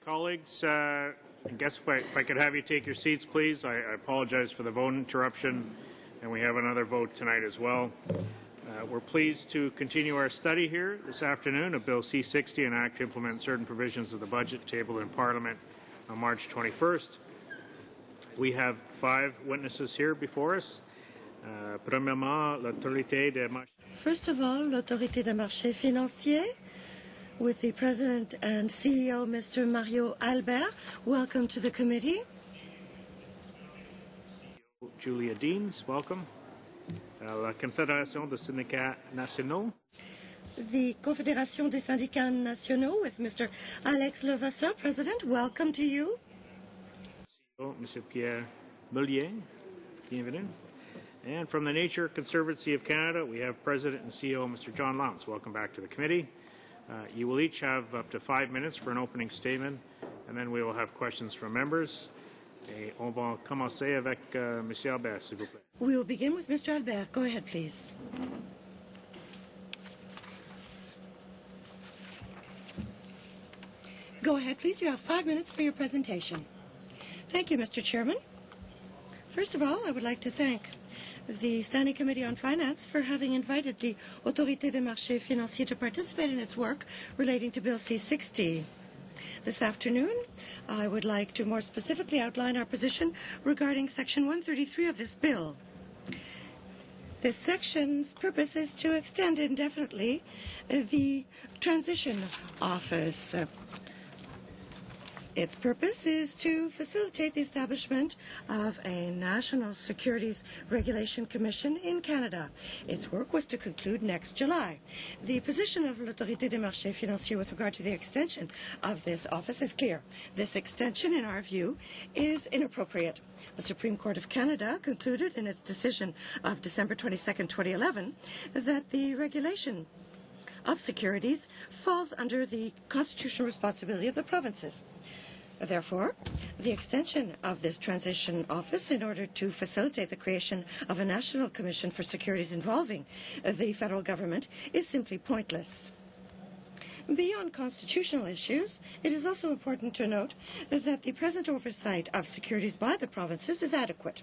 Speaker 1: Colleagues, I guess if I could have you take your seats, please. I apologize for the vote interruption, and we have another vote tonight as well. We're pleased to continue our study here this afternoon of Bill C-60, an act to implement certain provisions of the budget tabled in Parliament on March 21st. We have 5 witnesses here before us. Premièrement, l'autorité des marchés.
Speaker 3: First of all, l'Autorité des marchés financiers, with the President and CEO, Mr. Mario Albert. Welcome to the committee.
Speaker 1: Julia Deans, welcome. La Confédération des syndicats nationaux.
Speaker 3: The Confédération des syndicats nationaux, with Mr. Alex Levasseur, President. Welcome to you.
Speaker 1: CEO, Mr. Pierre Mullier, bienvenue. And from the Nature Conservancy of Canada, we have President and CEO, Mr. John Lowndes. Welcome back to the committee. You will each have up to 5 minutes for an opening statement, and then we will have questions from members. Et on va commencer avec Monsieur Albert, s'il vous plaît.
Speaker 3: We will begin with Mr. Albert. Go ahead, please. Go ahead, please. You have 5 minutes for your presentation. Thank you, Mr. Chairman. First of all, I would like to thank the Standing Committee on Finance for having invited the Autorité des marchés financiers to participate in its work relating to Bill C-60. This afternoon, I would like to more specifically outline our position regarding Section 133 of this bill. This section's purpose is to extend indefinitely the transition office. Its purpose is to facilitate the establishment of a National Securities Regulation Commission in Canada. Its work was to conclude next July. The position of l'Autorité des marchés financiers with regard to the extension of this office is clear. This extension, in our view, is inappropriate. The Supreme Court of Canada concluded in its decision of December 22, 2011, that the regulation of securities falls under the constitutional responsibility of the provinces. Therefore, the extension of this transition office in order to facilitate the creation of a national commission for securities involving the federal government is simply pointless. Beyond constitutional issues, it is also important to note that the present oversight of securities by the provinces is adequate.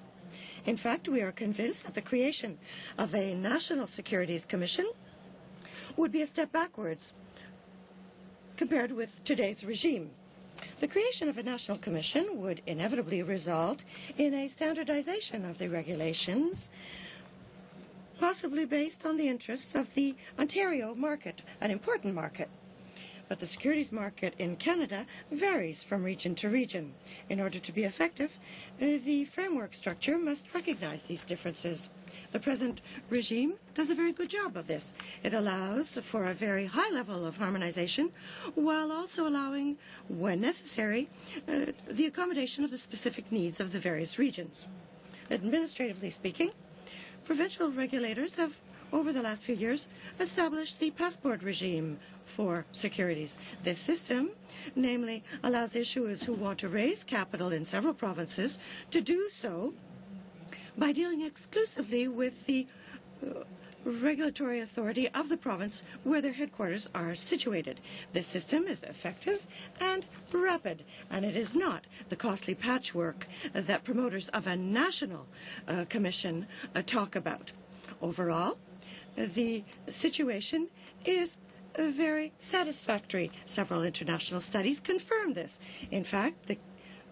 Speaker 3: In fact, we are convinced that the creation of a National Securities Commission would be a step backwards compared with today's regime. The creation of a national commission would inevitably result in a standardization of the regulations, possibly based on the interests of the Ontario market, an important market. But the securities market in Canada varies from region to region. In order to be effective, the framework structure must recognize these differences. The present regime does a very good job of this. It allows for a very high level of harmonization while also allowing, when necessary, the accommodation of the specific needs of the various regions. Administratively speaking, provincial regulators have, over the last few years, established the passport regime for securities. This system, namely, allows issuers who want to raise capital in several provinces to do so by dealing exclusively with the regulatory authority of the province where their headquarters are situated. This system is effective and rapid, and it is not the costly patchwork that promoters of a national commission talk about. Overall, the situation is very satisfactory. Several international studies confirm this. In fact, the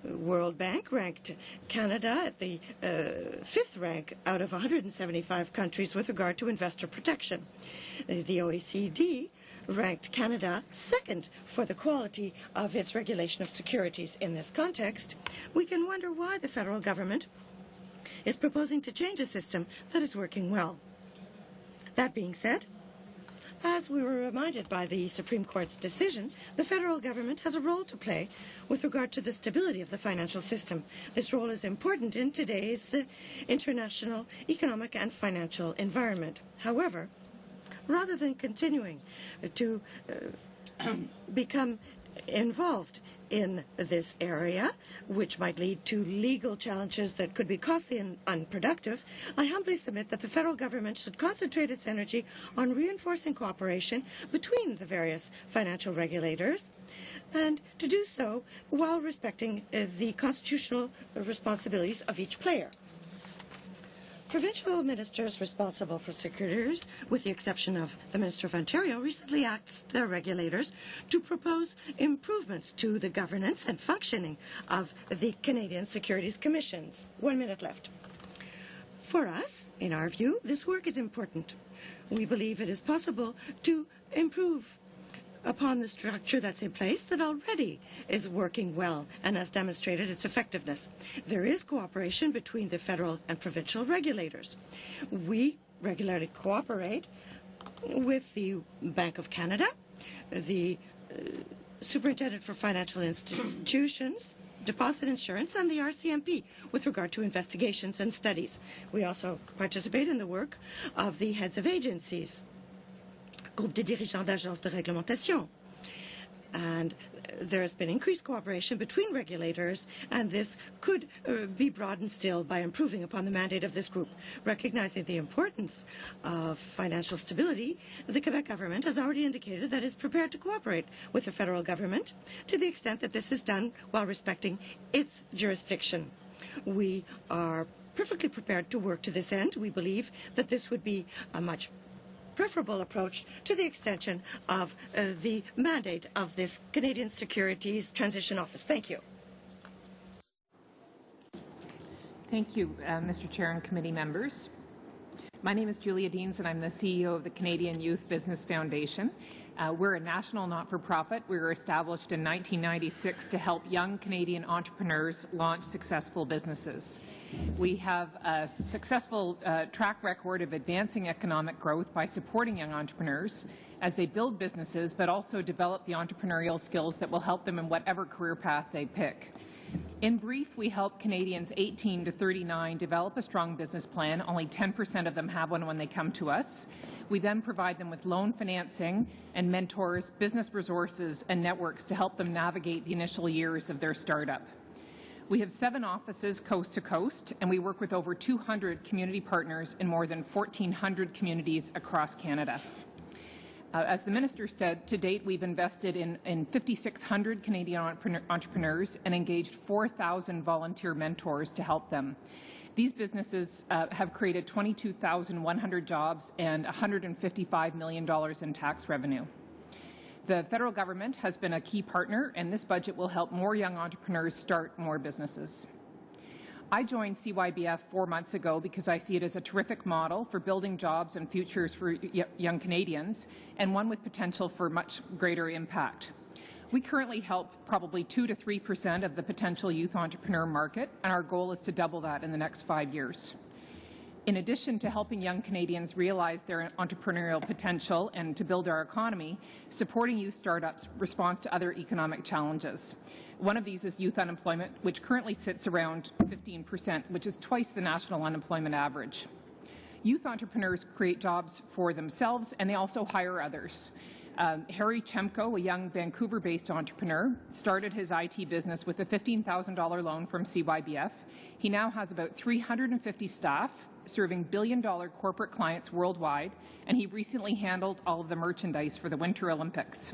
Speaker 3: World Bank ranked Canada at the 5th rank out of 175 countries with regard to investor protection. The OECD ranked Canada second for the quality of its regulation of securities. In this context, we can wonder why the federal government is proposing to change a system that is working well. That being said, as we were reminded by the Supreme Court's decision, the federal government has a role to play with regard to the stability of the financial system. This role is important in today's international economic and financial environment. However, rather than continuing to become involved in this area, which might lead to legal challenges that could be costly and unproductive, I humbly submit that the federal government should concentrate its energy on reinforcing cooperation between the various financial regulators, and to do so while respecting the constitutional responsibilities of each player. Provincial ministers responsible for securities, with the exception of the Minister of Ontario, recently asked their regulators to propose improvements to the governance and functioning of the Canadian Securities Commissions. 1 minute left. For us, in our view, this work is important. We believe it is possible to improve upon the structure that's in place that already is working well and has demonstrated its effectiveness. There is cooperation between the federal and provincial regulators. We regularly cooperate with the Bank of Canada, the Superintendent for Financial Institutions, Deposit Insurance, and the RCMP with regard to investigations and studies. We also participate in the work of the heads of agencies, Groupe des dirigeants d'agences de réglementation. And there has been increased cooperation between regulators, and this could be broadened still by improving upon the mandate of this group. Recognizing the importance of financial stability, the Quebec government has already indicated that it is prepared to cooperate with the federal government to the extent that this is done while respecting its jurisdiction. We are perfectly prepared to work to this end. We believe that this would be a much preferable approach to the extension of the mandate of this Canadian Securities Transition Office. Thank you.
Speaker 13: Thank you, Mr. Chair and committee members. My name is Julia Deans, and I'm the CEO of the Canadian Youth Business Foundation. We're a national not-for-profit. We were established in 1996 to help young Canadian entrepreneurs launch successful businesses. We have a successful track record of advancing economic growth by supporting young entrepreneurs as they build businesses, but also develop the entrepreneurial skills that will help them in whatever career path they pick. In brief, we help Canadians 18 to 39 develop a strong business plan. Only 10% of them have one when they come to us. We then provide them with loan financing and mentors, business resources, and networks to help them navigate the initial years of their startup. We have 7 offices coast to coast, and we work with over 200 community partners in more than 1,400 communities across Canada. As the Minister said, to date we've invested in 5,600 Canadian entrepreneurs and engaged 4,000 volunteer mentors to help them. These businesses have created 22,100 jobs and $155 million in tax revenue. The federal government has been a key partner, and this budget will help more young entrepreneurs start more businesses. I joined CYBF 4 months ago because I see it as a terrific model for building jobs and futures for young Canadians, and one with potential for much greater impact. We currently help probably 2 to 3% of the potential youth entrepreneur market, and our goal is to double that in the next 5 years. In addition to helping young Canadians realize their entrepreneurial potential and to build our economy, supporting youth startups responds to other economic challenges. One of these is youth unemployment, which currently sits around 15%, which is twice the national unemployment average. Youth entrepreneurs create jobs for themselves, and they also hire others. Harry Chemko, a young Vancouver-based entrepreneur, started his IT business with a $15,000 loan from CYBF. He now has about 350 staff, serving billion-dollar corporate clients worldwide, and he recently handled all of the merchandise for the Winter Olympics.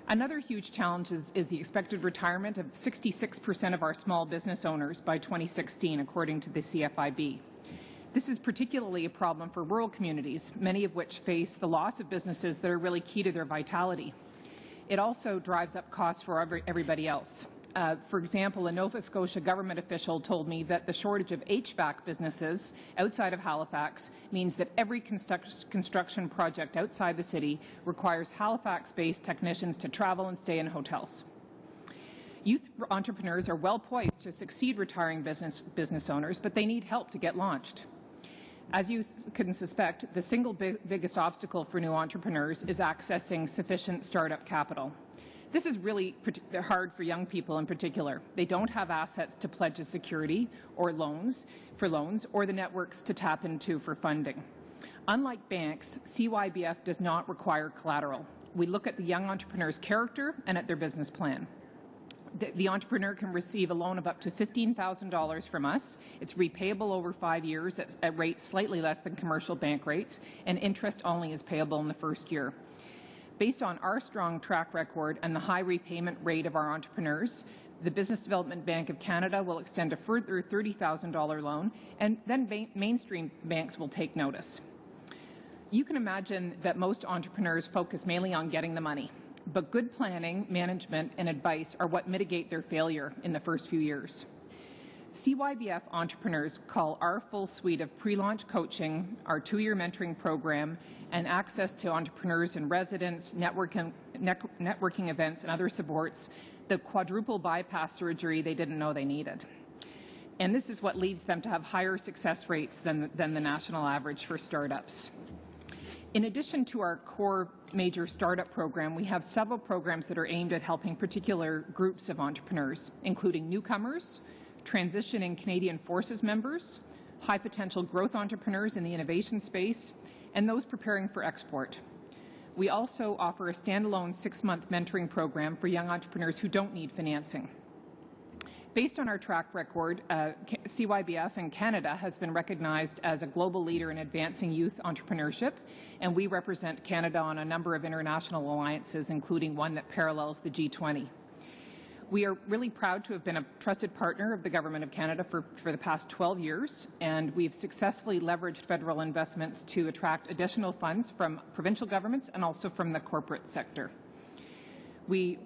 Speaker 13: Another huge challenge is the expected retirement of 66% of our small business owners by 2016, according to the CFIB. This is particularly a problem for rural communities, many of which face the loss of businesses that are really key to their vitality. It also drives up costs for everybody else. For example, a Nova Scotia government official told me that the shortage of HVAC businesses outside of Halifax means that every construction project outside the city requires Halifax-based technicians to travel and stay in hotels. Youth entrepreneurs are well poised to succeed retiring business owners, but they need help to get launched. As you can suspect, the single biggest obstacle for new entrepreneurs is accessing sufficient startup capital. This is really hard for young people in particular. They don't have assets to pledge as security or loans, or the networks to tap into for funding. Unlike banks, CYBF does not require collateral. We look at the young entrepreneur's character and at their business plan. The entrepreneur can receive a loan of up to $15,000 from us. It's repayable over 5 years at rates slightly less than commercial bank rates, and interest only is payable in the first year. Based on our strong track record and the high repayment rate of our entrepreneurs, the Business Development Bank of Canada will extend a further $30,000 loan, and then mainstream banks will take notice. You can imagine that most entrepreneurs focus mainly on getting the money, but good planning, management, and advice are what mitigate their failure in the first few years. CYBF entrepreneurs call our full suite of pre-launch coaching, our 2-year mentoring program, and access to entrepreneurs and residents, networking events, and other supports the quadruple bypass surgery they didn't know they needed. And this is what leads them to have higher success rates than the national average for startups. In addition to our core major startup program, we have several programs that are aimed at helping particular groups of entrepreneurs, including newcomers, transitioning Canadian Forces members, high potential growth entrepreneurs in the innovation space, and those preparing for export. We also offer a standalone 6-month mentoring program for young entrepreneurs who don't need financing. Based on our track record, CYBF in Canada has been recognized as a global leader in advancing youth entrepreneurship, and we represent Canada on a number of international alliances, including one that parallels the G20. We are really proud to have been a trusted partner of the Government of Canada for the past 12 years, and we've successfully leveraged federal investments to attract additional funds from provincial governments and also from the corporate sector. We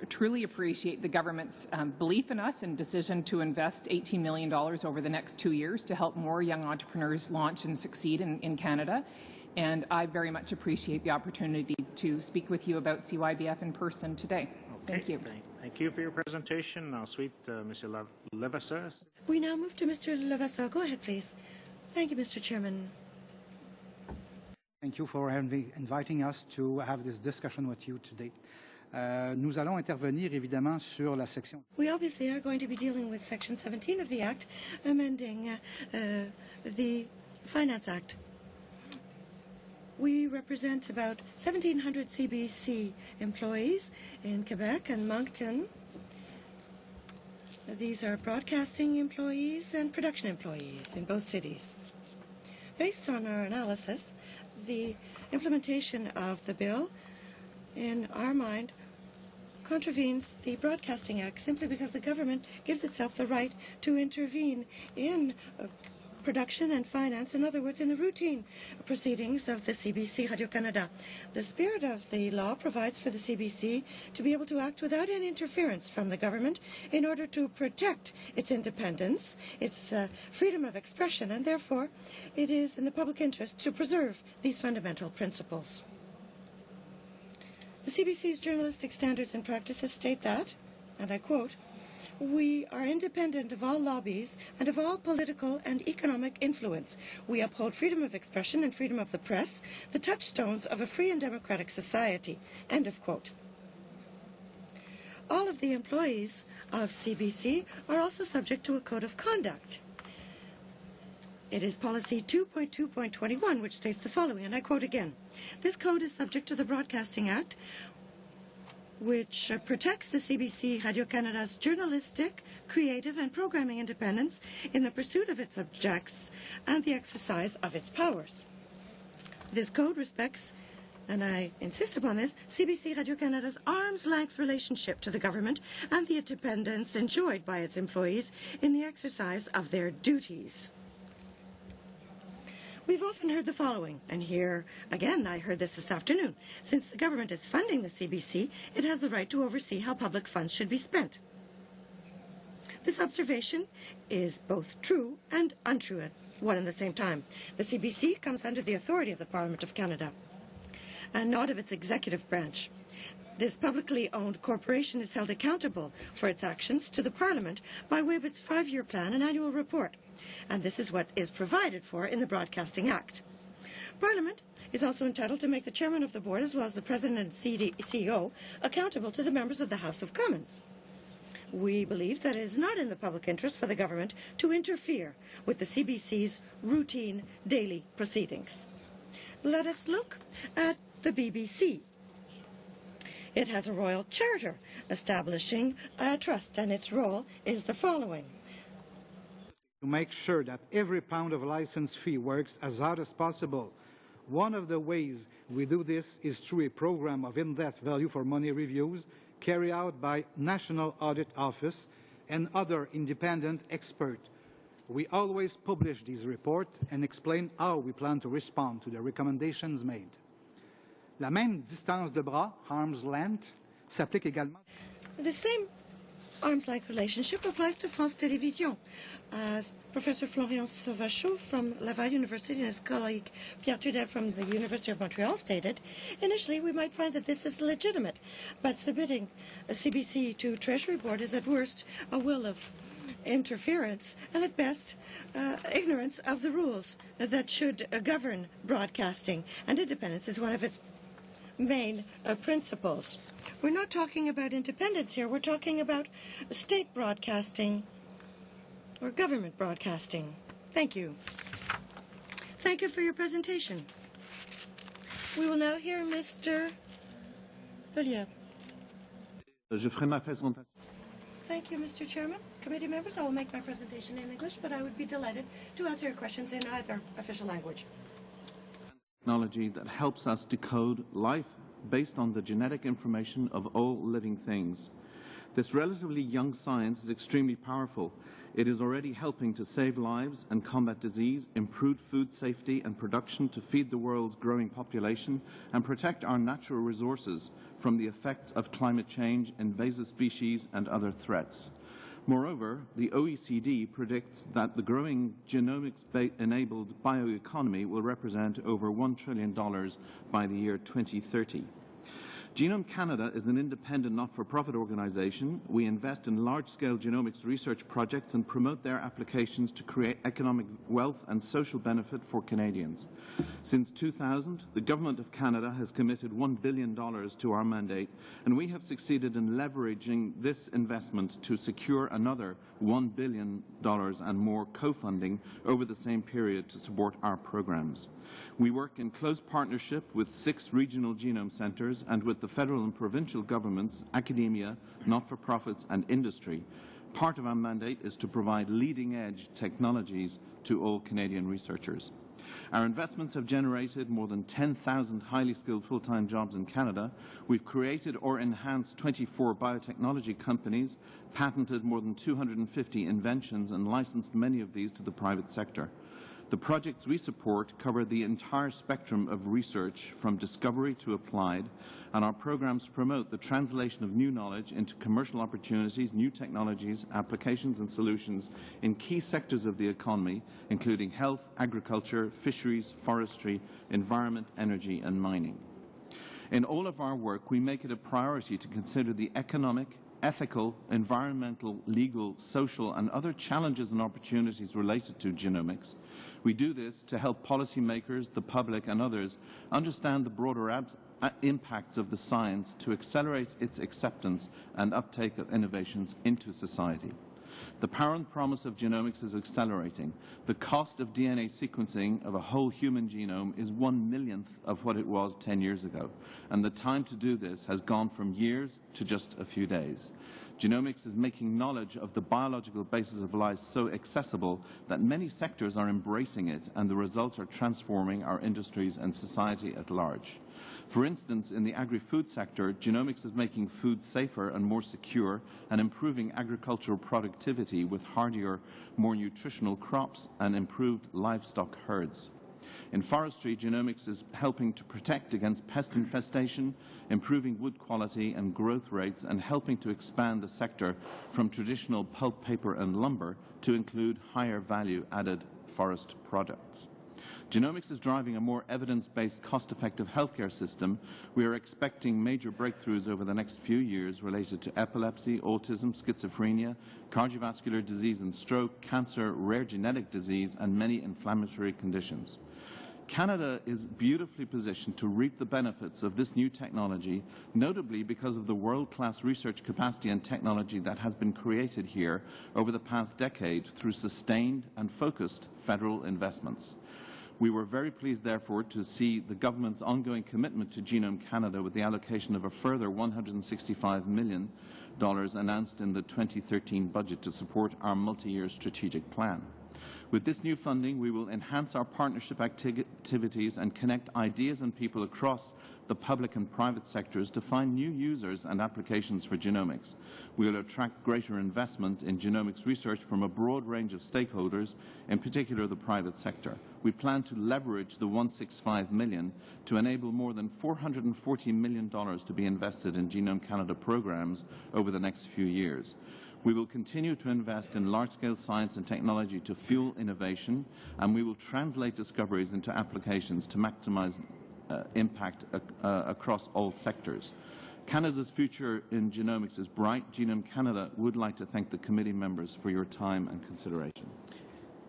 Speaker 13: truly appreciate the government's belief in us and decision to invest $18 million over the next 2 years to help more young entrepreneurs launch and succeed in Canada. And I very much appreciate the opportunity to speak with you about CYBF in person today.
Speaker 1: Okay.
Speaker 13: Thank you.
Speaker 1: Thank you for your presentation. Ensuite, Monsieur Levasseur.
Speaker 3: We now move to Mr. Levasseur. Go ahead, please. Thank you, Mr. Chairman.
Speaker 14: Thank you for inviting us to have this discussion with you today. Nous allons intervenir évidemment sur la section.
Speaker 3: We obviously are going to be dealing with Section 17 of the Act, amending the Finance Act. We represent about 1,700 CBC employees in Quebec and Moncton. These are broadcasting employees and production employees in both cities. Based on our analysis, the implementation of the bill, in our mind, contravenes the Broadcasting Act simply because the government gives itself the right to intervene in production and finance, in other words, in the routine proceedings of the CBC Radio-Canada. The spirit of the law provides for the CBC to be able to act without any interference from the government in order to protect its independence, its freedom of expression, and therefore it is in the public interest to preserve these fundamental principles. The CBC's journalistic standards and practices state that, and I quote, "We are independent of all lobbies and of all political and economic influence. We uphold freedom of expression and freedom of the press, the touchstones of a free and democratic society." End of quote. All of the employees of CBC are also subject to a code of conduct. It is policy 2.2.21, which states the following, and I quote again. This code is subject to the Broadcasting Act, which protects the CBC Radio-Canada's journalistic, creative, and programming independence in the pursuit of its objects and the exercise of its powers. This code respects, and I insist upon this, CBC Radio-Canada's arm's-length relationship to the government and the independence enjoyed by its employees in the exercise of their duties. We've often heard the following, and here, again, I heard this afternoon. Since the government is funding the CBC, it has the right to oversee how public funds should be spent. This observation is both true and untrue at one and the same time. The CBC comes under the authority of the Parliament of Canada, and not of its executive branch. This publicly owned corporation is held accountable for its actions to the Parliament by way of its 5-year plan and annual report. And this is what is provided for in the Broadcasting Act. Parliament is also entitled to make the chairman of the board, as well as the president and CEO, accountable to the members of the House of Commons. We believe that it is not in the public interest for the government to interfere with the CBC's routine daily proceedings. Let us look at the BBC. It has a royal charter establishing a trust, and its role is the following.
Speaker 14: To make sure that every pound of license fee works as hard as possible. One of the ways we do this is through a program of in-depth value for money reviews carried out by National Audit Office and other independent experts. We always publish these reports and explain how we plan to respond to the recommendations made. La même distance de bras, arm's length, s'applique également.
Speaker 3: The same arm's-length relationship applies to France Télévisions. As Professor Florian Sauvachot from Laval University and his colleague Pierre Trudel from the University of Montreal stated, initially we might find that this is legitimate, but submitting a CBC to Treasury Board is at worst a will of interference and at best ignorance of the rules that should govern broadcasting, and independence is one of its main principles. We're not talking about independence here, we're talking about state broadcasting or government broadcasting. Thank you. Thank you for your presentation. We will now hear Mr. Bellier.
Speaker 15: Je ferai ma présentation.
Speaker 3: Thank you, Mr. Chairman. Committee members, I will make my presentation in English, but I would be delighted to answer your questions in either official language.
Speaker 15: Technology that helps us decode life based on the genetic information of all living things. This relatively young science is extremely powerful. It is already helping to save lives and combat disease, improve food safety and production to feed the world's growing population, and protect our natural resources from the effects of climate change, invasive species, and other threats. Moreover, the OECD predicts that the growing genomics-enabled bioeconomy will represent over $1 trillion by the year 2030. Genome Canada is an independent not-for-profit organization. We invest in large-scale genomics research projects and promote their applications to create economic wealth and social benefit for Canadians. Since 2000, the Government of Canada has committed $1 billion to our mandate, and we have succeeded in leveraging this investment to secure another $1 billion and more co-funding over the same period to support our programs. We work in close partnership with 6 regional genome centres and with the federal and provincial governments, academia, not-for-profits and industry. Part of our mandate is to provide leading-edge technologies to all Canadian researchers. Our investments have generated more than 10,000 highly skilled full-time jobs in Canada. We've created or enhanced 24 biotechnology companies, patented more than 250 inventions and licensed many of these to the private sector. The projects we support cover the entire spectrum of research from discovery to applied, and our programs promote the translation of new knowledge into commercial opportunities, new technologies, applications and solutions in key sectors of the economy, including health, agriculture, fisheries, forestry, environment, energy and mining. In all of our work, we make it a priority to consider the economic, ethical, environmental, legal, social and other challenges and opportunities related to genomics. We do this to help policymakers, the public and others understand the broader impacts of the science to accelerate its acceptance and uptake of innovations into society. The power and promise of genomics is accelerating. The cost of DNA sequencing of a whole human genome is 1/1,000,000th of what it was 10 years ago, and the time to do this has gone from years to just a few days. Genomics is making knowledge of the biological basis of life so accessible that many sectors are embracing it, and the results are transforming our industries and society at large. For instance, in the agri-food sector, genomics is making food safer and more secure and improving agricultural productivity with hardier, more nutritional crops and improved livestock herds. In forestry, genomics is helping to protect against pest infestation, improving wood quality and growth rates, and helping to expand the sector from traditional pulp, paper and lumber to include higher value-added forest products. Genomics is driving a more evidence-based, cost-effective healthcare system. We are expecting major breakthroughs over the next few years related to epilepsy, autism, schizophrenia, cardiovascular disease and stroke, cancer, rare genetic disease, and many inflammatory conditions. Canada is beautifully positioned to reap the benefits of this new technology, notably because of the world-class research capacity and technology that has been created here over the past decade through sustained and focused federal investments. We were very pleased, therefore, to see the government's ongoing commitment to Genome Canada with the allocation of a further $165 million announced in the 2013 budget to support our multi-year strategic plan. With this new funding, we will enhance our partnership activities and connect ideas and people across the public and private sectors to find new users and applications for genomics. We will attract greater investment in genomics research from a broad range of stakeholders, in particular the private sector. We plan to leverage the $165 million to enable more than $440 million to be invested in Genome Canada programs over the next few years. We will continue to invest in large-scale science and technology to fuel innovation, and we will translate discoveries into applications to maximize impact across all sectors. Canada's future in genomics is bright. Genome Canada would like to thank the committee members for your time and consideration.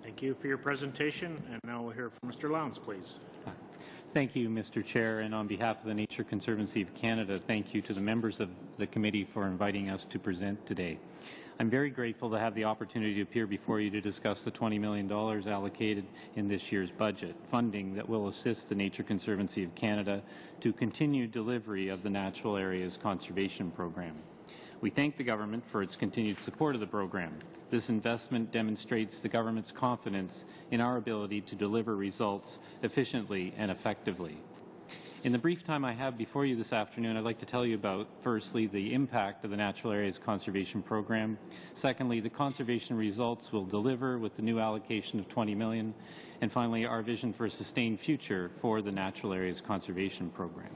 Speaker 1: Thank you for your presentation, and now we'll hear from Mr. Lowndes, please.
Speaker 16: Thank you, Mr. Chair, and on behalf of the Nature Conservancy of Canada, thank you to the members of the committee for inviting us to present today. I'm very grateful to have the opportunity to appear before you to discuss the $20 million allocated in this year's budget, funding that will assist the Nature Conservancy of Canada to continue delivery of the Natural Areas Conservation Program. We thank the government for its continued support of the program. This investment demonstrates the government's confidence in our ability to deliver results efficiently and effectively. In the brief time I have before you this afternoon, I'd like to tell you about, firstly, the impact of the Natural Areas Conservation Program. Secondly, the conservation results we'll deliver with the new allocation of $20 million. And finally, our vision for a sustained future for the Natural Areas Conservation Program.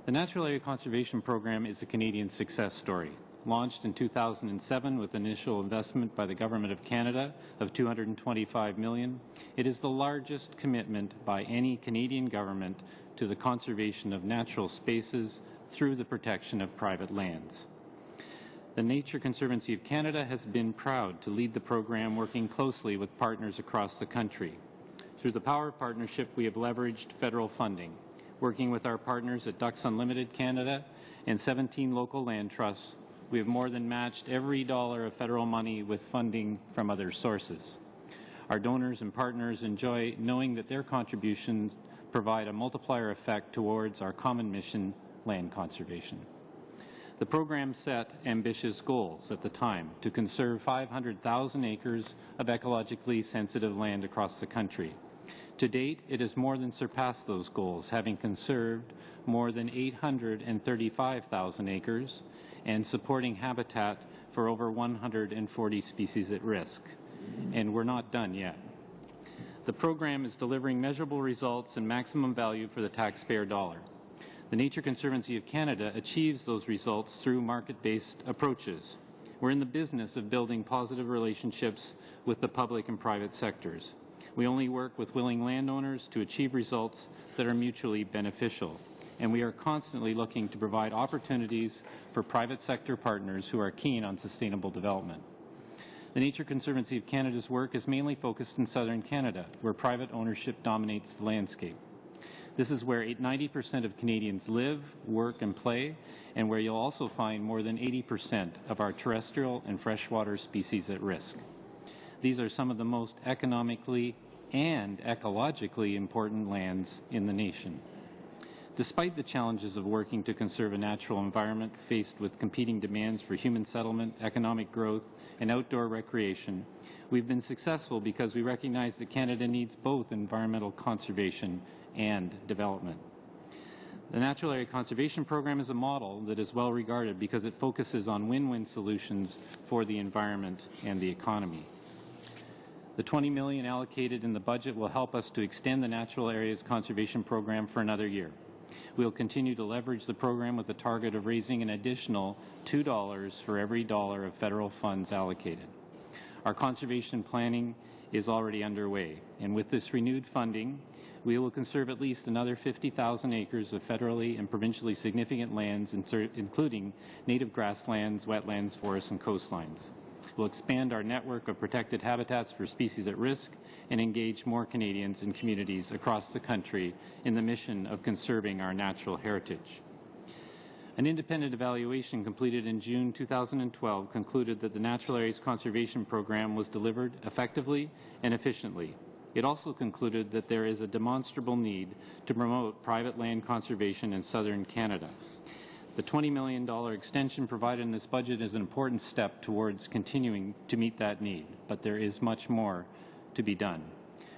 Speaker 16: The Natural Area Conservation Program is a Canadian success story. Launched in 2007 with initial investment by the Government of Canada of $225 million, it is the largest commitment by any Canadian government to the conservation of natural spaces through the protection of private lands. The Nature Conservancy of Canada has been proud to lead the program, working closely with partners across the country. Through the power of partnership, we have leveraged federal funding, working with our partners at Ducks Unlimited Canada and 17 local land trusts. We have more than matched every dollar of federal money with funding from other sources. Our donors and partners enjoy knowing that their contributions provide a multiplier effect towards our common mission, land conservation. The program set ambitious goals at the time to conserve 500,000 acres of ecologically sensitive land across the country. To date, it has more than surpassed those goals, having conserved more than 835,000 acres and supporting habitat for over 140 species at risk. And we're not done yet. The program is delivering measurable results and maximum value for the taxpayer dollar. The Nature Conservancy of Canada achieves those results through market-based approaches. We're in the business of building positive relationships with the public and private sectors. We only work with willing landowners to achieve results that are mutually beneficial, and we are constantly looking to provide opportunities for private sector partners who are keen on sustainable development. The Nature Conservancy of Canada's work is mainly focused in southern Canada, where private ownership dominates the landscape. This is where 90% of Canadians live, work, and play, and where you'll also find more than 80% of our terrestrial and freshwater species at risk. These are some of the most economically and ecologically important lands in the nation. Despite the challenges of working to conserve a natural environment faced with competing demands for human settlement, economic growth, and outdoor recreation, we've been successful because we recognize that Canada needs both environmental conservation and development. The Natural Area Conservation Program is a model that is well regarded because it focuses on win-win solutions for the environment and the economy. The $20 million allocated in the budget will help us to extend the Natural Areas Conservation Program for another year. We will continue to leverage the program with a target of raising an additional $2 for every dollar of federal funds allocated. Our conservation planning is already underway, and with this renewed funding, we will conserve at least another 50,000 acres of federally and provincially significant lands, including native grasslands, wetlands, forests, and coastlines. We'll expand our network of protected habitats for species at risk and engage more Canadians and communities across the country in the mission of conserving our natural heritage. An independent evaluation completed in June 2012 concluded that the Natural Areas Conservation Program was delivered effectively and efficiently. It also concluded that there is a demonstrable need to promote private land conservation in southern Canada. The $20 million extension provided in this budget is an important step towards continuing to meet that need, but there is much more to be done.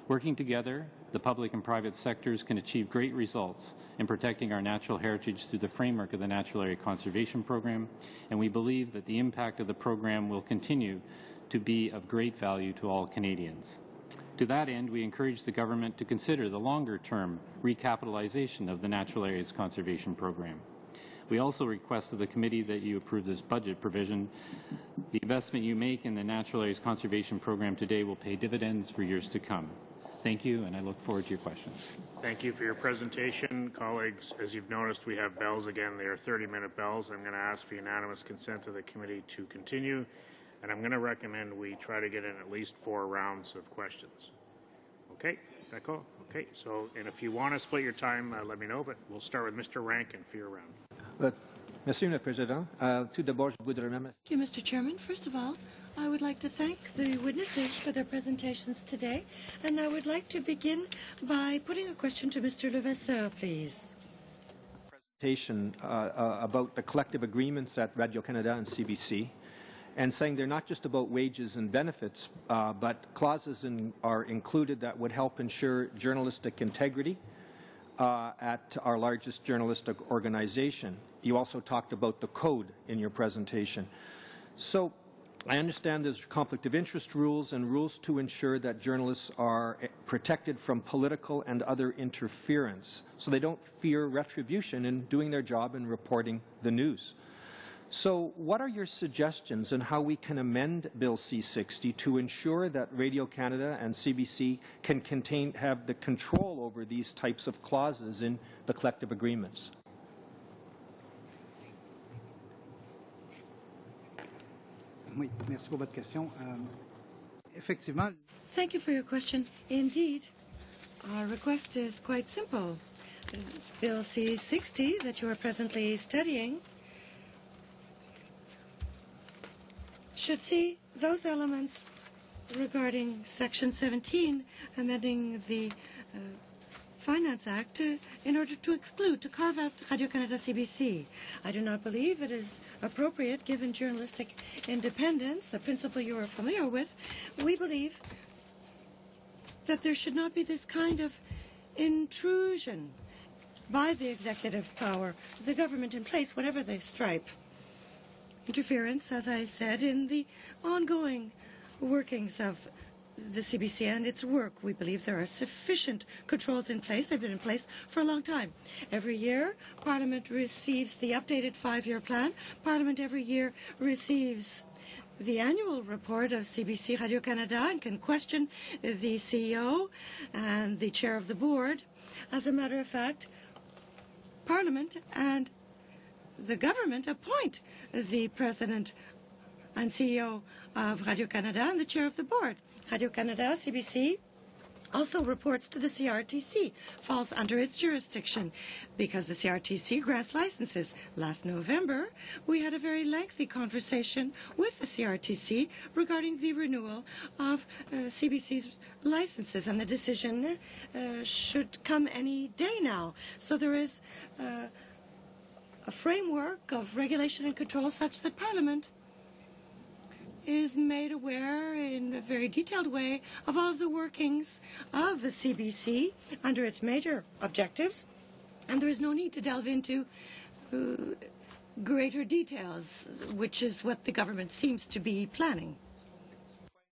Speaker 16: Working together, the public and private sectors can achieve great results in protecting our natural heritage through the framework of the Natural Area Conservation Program, and we believe that the impact of the program will continue to be of great value to all Canadians. To that end, we encourage the government to consider the longer-term recapitalization of the Natural Areas Conservation Program. We also request of the committee that you approve this budget provision. The investment you make in the Natural Areas Conservation Program today will pay dividends for years to come. Thank you, and I look forward to your questions.
Speaker 1: Thank you for your presentation. Colleagues, as you've noticed, we have bells again. They are 30-minute bells. I'm going to ask for unanimous consent of the committee to continue, and I'm going to recommend we try to get in at least 4 rounds of questions. Okay, d'accord? Okay, so, and if you want to split your time, let me know, but we'll start with Mr. Rankin for your round.
Speaker 17: Monsieur le Président, tout d'abord, je voudrais remercier.
Speaker 3: Thank you, Mr. Chairman. First of all, I would like to thank the witnesses for their presentations today, and I would like to begin by putting a question to Mr. Levasseur, please.
Speaker 17: Presentation about the collective agreements at Radio-Canada and CBC, and saying they're not just about wages and benefits, but clauses are included that would help ensure journalistic integrity at our largest journalistic organization. You also talked about the code in your presentation. So I understand there's conflict of interest rules and rules to ensure that journalists are protected from political and other interference, so they don't fear retribution in doing their job and reporting the news. So what are your suggestions on how we can amend Bill C-60 to ensure that Radio-Canada and CBC can have the control over these types of clauses in the collective agreements?
Speaker 14: Oui, merci pour votre question. Effectivement.
Speaker 3: Thank you for your question. Indeed, our request is quite simple. Bill C-60 that you are presently studying should see those elements regarding Section 17, amending the Finance Act, in order to exclude, to carve out Radio-Canada CBC. I do not believe it is appropriate, given journalistic independence, a principle you are familiar with. We believe that there should not be this kind of intrusion by the executive power, the government in place, whatever they stripe. Interference, as I said, in the ongoing workings of the CBC and its work. We believe there are sufficient controls in place. They've been in place for a long time. Every year, Parliament receives the updated 5-year plan. Parliament every year receives the annual report of CBC Radio-Canada and can question the CEO and the chair of the board. As a matter of fact, Parliament and the government appoint the president and CEO of Radio-Canada and the chair of the board. Radio-Canada, CBC, also reports to the CRTC, falls under its jurisdiction, because the CRTC grants licenses. Last November, we had a very lengthy conversation with the CRTC regarding the renewal of CBC's licenses, and the decision should come any day now. So there is a framework of regulation and control such that Parliament is made aware in a very detailed way of all of the workings of the CBC under its major objectives, and there is no need to delve into greater details, which is what the government seems to be planning.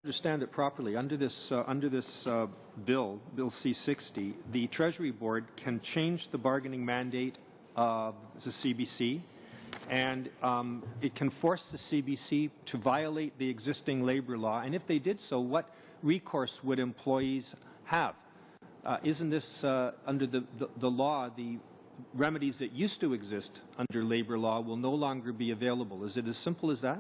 Speaker 17: Understand it properly. Under this bill, Bill C-60, the Treasury Board can change the bargaining mandate of the CBC, and it can force the CBC to violate the existing labor law. And if they did so, what recourse would employees have? Isn't this under the law, the remedies that used to exist under labor law will no longer be available? Is it as simple as that?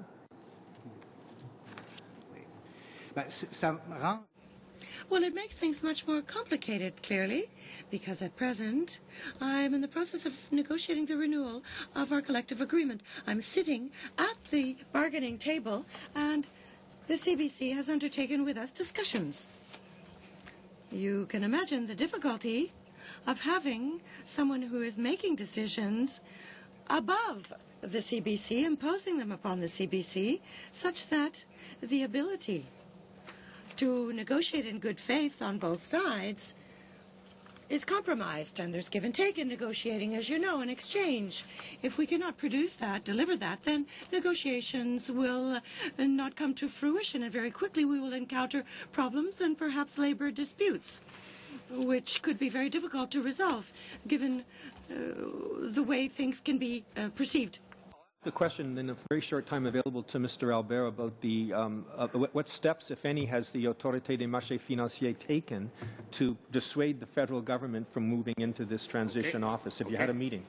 Speaker 3: Well, it makes things much more complicated, clearly, because at present I'm in the process of negotiating the renewal of our collective agreement. I'm sitting at the bargaining table, and the CBC has undertaken with us discussions. You can imagine the difficulty of having someone who is making decisions above the CBC, imposing them upon the CBC, such that the ability to negotiate in good faith on both sides is compromised, and there's give and take in negotiating, as you know, an exchange. If we cannot produce that, deliver that, then negotiations will not come to fruition, and very quickly we will encounter problems and perhaps labor disputes, which could be very difficult to resolve, given the way things can be perceived.
Speaker 17: The question in a very short time available to Mr. Albert about the what steps, if any, has the Autorité des marchés financiers taken to dissuade the federal government from moving into this transition office? Have you had a meeting?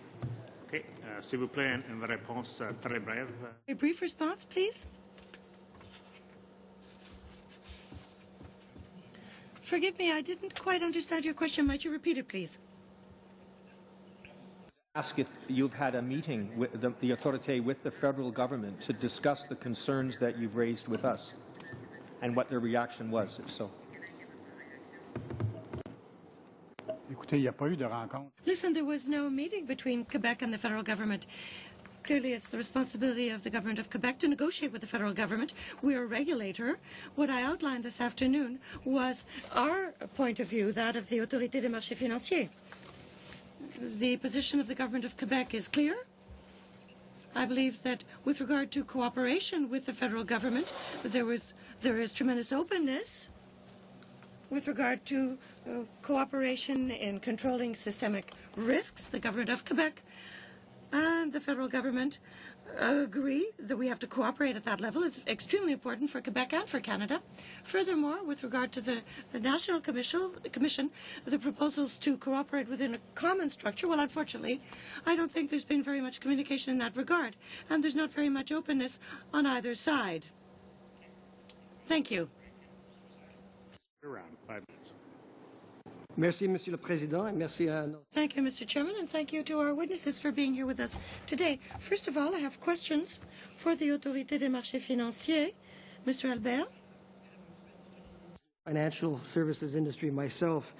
Speaker 1: Okay. S'il vous plaît, une réponse très brève.
Speaker 3: A brief response, please. Forgive me, I didn't quite understand your question. Might you repeat it, please?
Speaker 17: Ask if you've had a meeting with the Autorité with the federal government to discuss the concerns that you've raised with us and what their reaction was, if so.
Speaker 8: Écoutez, il n'y a pas eu de rencontre.
Speaker 3: Listen, there was no meeting between Quebec and the federal government. Clearly, it's the responsibility of the government of Quebec to negotiate with the federal government. We are a regulator. What I outlined this afternoon was our point of view, that of the Autorité des marchés financiers. The position of the government of Quebec is clear. I believe that with regard to cooperation with the federal government, there is tremendous openness with regard to cooperation in controlling systemic risks. The government of Quebec and the federal government agree that we have to cooperate at that level. It's extremely important for Quebec and for Canada. Furthermore, with regard to the National Commission, the proposals to cooperate within a common structure, well, unfortunately, I don't think there's been very much communication in that regard, and there's not very much openness on either side. Thank you.
Speaker 1: Around 5 minutes.
Speaker 18: Merci, Monsieur le Président, et merci à nos...
Speaker 3: Thank you, Mr. Chairman, and thank you to our witnesses for being here with us today. First of all, I have questions for the Autorité des marchés financiers. Mr. Albert?
Speaker 18: Financial services industry myself.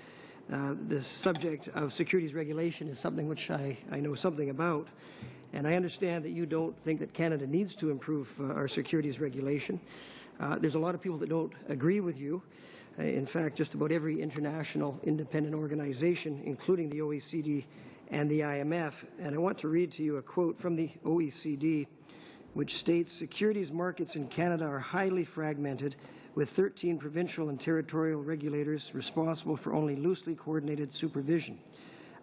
Speaker 18: The subject of securities regulation is something which I know something about, and I understand that you don't think that Canada needs to improve our securities regulation. There's a lot of people that don't agree with you. In fact, just about every international independent organization, including the OECD and the IMF. And I want to read to you a quote from the OECD, which states, "Securities markets in Canada are highly fragmented, with 13 provincial and territorial regulators responsible for only loosely coordinated supervision.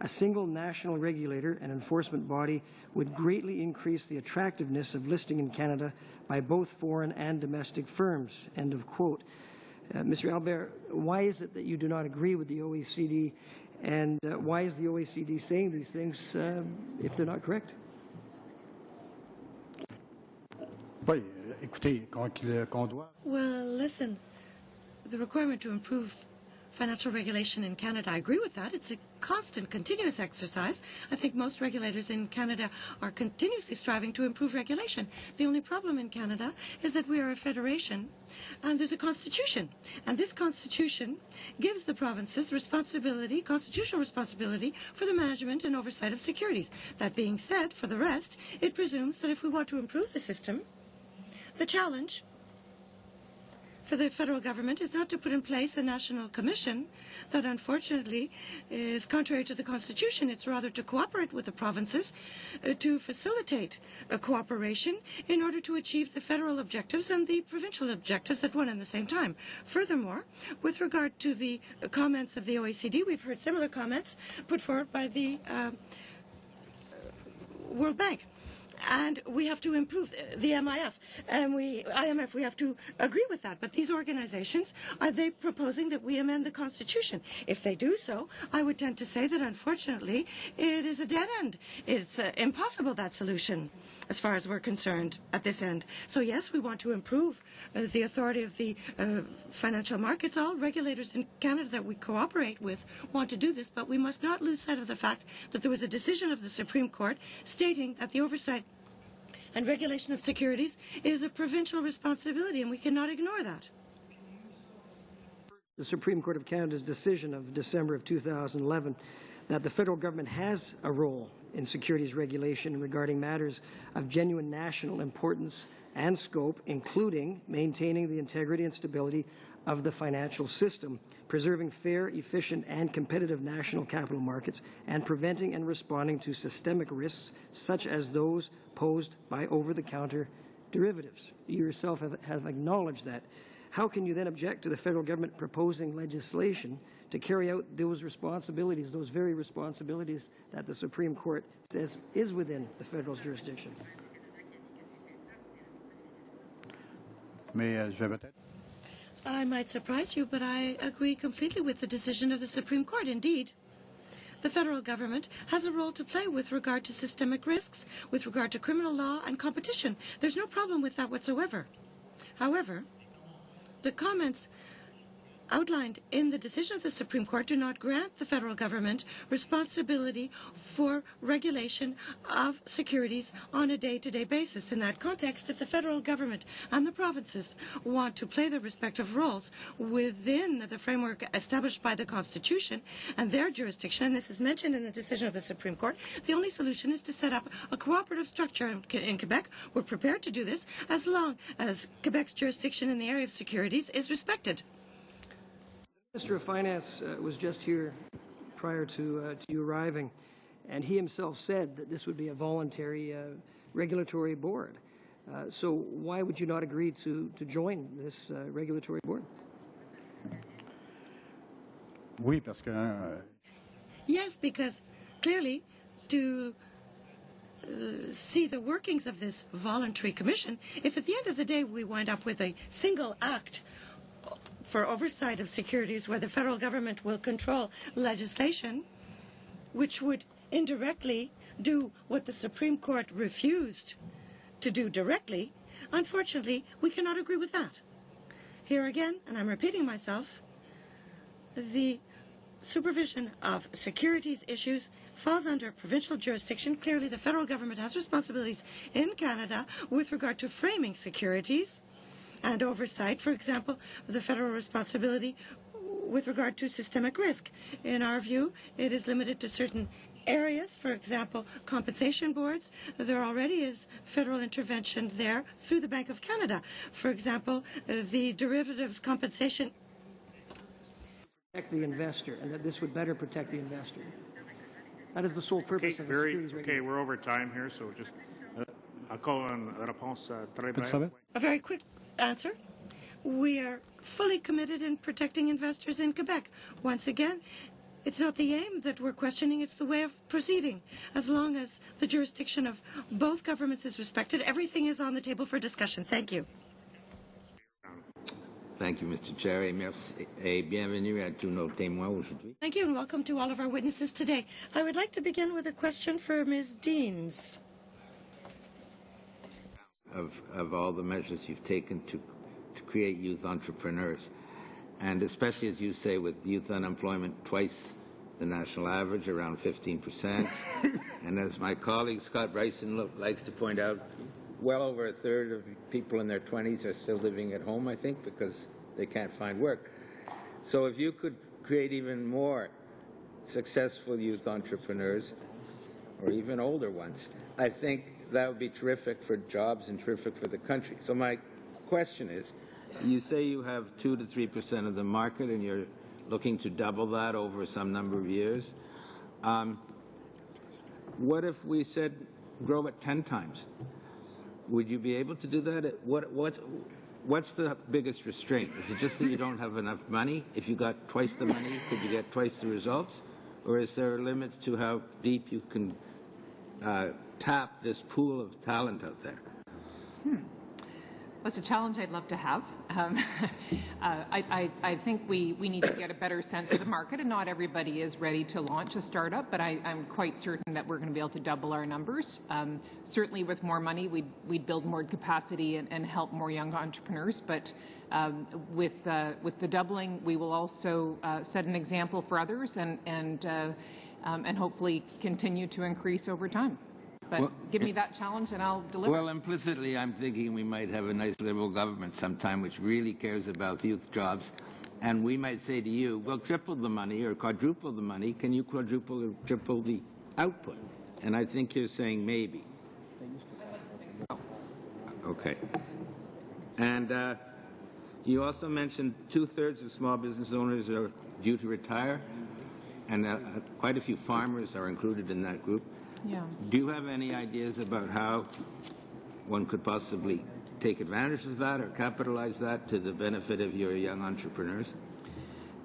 Speaker 18: A single national regulator and enforcement body would greatly increase the attractiveness of listing in Canada by both foreign and domestic firms." End of quote. Mr. Albert, why is it that you do not agree with the OECD, and why is the OECD saying these things if they're not correct?
Speaker 8: Oui, écoutez, qu'on doit...
Speaker 3: Well, listen, the requirement to improve financial regulation in Canada, I agree with that. It's a constant, continuous exercise. I think most regulators in Canada are continuously striving to improve regulation. The only problem in Canada is that we are a federation and there's a constitution. And this constitution gives the provinces responsibility, constitutional responsibility, for the management and oversight of securities. That being said, for the rest, it presumes that if we want to improve the system, the challenge for the federal government is not to put in place a national commission that unfortunately is contrary to the Constitution. It's rather to cooperate with the provinces to facilitate a cooperation in order to achieve the federal objectives and the provincial objectives at one and the same time. Furthermore, with regard to the comments of the OECD, we've heard similar comments put forward by the World Bank. And we have to improve the IMF, we have to agree with that. But these organizations, are they proposing that we amend the Constitution? If they do so, I would tend to say that unfortunately it is a dead end. It's impossible, that solution, as far as we're concerned at this end. So yes, we want to improve the authority of the financial markets. All regulators in Canada that we cooperate with want to do this, but we must not lose sight of the fact that there was a decision of the Supreme Court stating that the oversight and regulation of securities is a provincial responsibility, and we cannot ignore that.
Speaker 18: the Supreme Court of Canada's decision of December of 2011 that the federal government has a role in securities regulation regarding matters of genuine national importance and scope, including maintaining the integrity and stability of the financial system, preserving fair, efficient, and competitive national capital markets, and preventing and responding to systemic risks such as those posed by over-the-counter derivatives. You yourself have acknowledged that. How can you then object to the federal government proposing legislation to carry out those responsibilities, those very responsibilities that the Supreme Court says is within the federal jurisdiction?
Speaker 3: I might surprise you, but I agree completely with the decision of the Supreme Court. Indeed, the federal government has a role to play with regard to systemic risks, with regard to criminal law and competition. There's no problem with that whatsoever. However, the comments outlined in the decision of the Supreme Court do not grant the federal government responsibility for regulation of securities on a day-to-day basis. In that context, if the federal government and the provinces want to play their respective roles within the framework established by the Constitution and their jurisdiction, and this is mentioned in the decision of the Supreme Court, the only solution is to set up a cooperative structure in Quebec. We're prepared to do this as long as Quebec's jurisdiction in the area of securities is respected.
Speaker 18: The Minister of Finance was just here prior to you arriving, and he himself said that this would be a voluntary regulatory board. So why would you not agree to join this regulatory board?
Speaker 3: Yes, because clearly to see the workings of this voluntary commission, if at the end of the day we wind up with a single act for oversight of securities where the federal government will control legislation, which would indirectly do what the Supreme Court refused to do directly, unfortunately, we cannot agree with that. Here again, and I'm repeating myself, the supervision of securities issues falls under provincial jurisdiction. Clearly, the federal government has responsibilities in Canada with regard to framing securities and oversight, for example, the federal responsibility with regard to systemic risk. In our view, it is limited to certain areas, for example, compensation boards. There already is federal intervention there through the Bank of Canada. For example, the derivatives compensation.
Speaker 18: Protect the investor, and that this would better protect the investor. That is the sole purpose of the securities regulation.
Speaker 1: Okay, we're over time here, so just I'll call on réponse très brève.
Speaker 3: A very quick answer. We are fully committed in protecting investors in Quebec. Once again, it's not the aim that we're questioning, it's the way of proceeding. As long as the jurisdiction of both governments is respected, everything is on the table for discussion. Thank you.
Speaker 19: Thank you, Mr. Chair, et merci et bienvenue à tous nos témoins aujourd'hui.
Speaker 3: Thank you and welcome to all of our witnesses today. I would like to begin with a question for Ms. Deans.
Speaker 19: Of all the measures you've taken to create youth entrepreneurs, and especially, as you say, with youth unemployment twice the national average, around 15%, and as my colleague Scott Bryson likes to point out, well over a third of people in their 20s are still living at home, I think, because they can't find work. So if you could create even more successful youth entrepreneurs, or even older ones, I think that would be terrific for jobs and terrific for the country. So my question is, you say you have 2 to 3% of the market and you're looking to double that over some number of years. What if we said grow it 10 times? Would you be able to do that? What's the biggest restraint? Is it just that you don't have enough money? If you got twice the money, could you get twice the results? Or is there limits to how deep you can tap this pool of talent out there?
Speaker 13: That's a challenge I'd love to have. I think we need to get a better sense of the market, and not everybody is ready to launch a startup, but I'm quite certain that we're going to be able to double our numbers. Certainly with more money, we'd build more capacity and help more young entrepreneurs, but with the doubling, we will also set an example for others and hopefully continue to increase over time. But
Speaker 19: Well,
Speaker 13: give me that challenge and I'll deliver.
Speaker 19: Well, implicitly, I'm thinking we might have a nice Liberal government sometime which really cares about youth jobs. And we might say to you, well, triple the money or quadruple the money. Can you quadruple or triple the output? And I think you're saying maybe. Okay. And you also mentioned 2/3 of small business owners are due to retire, and quite a few farmers are included in that group.
Speaker 13: Yeah.
Speaker 19: Do you have any ideas about how one could possibly take advantage of that or capitalize that to the benefit of your young entrepreneurs?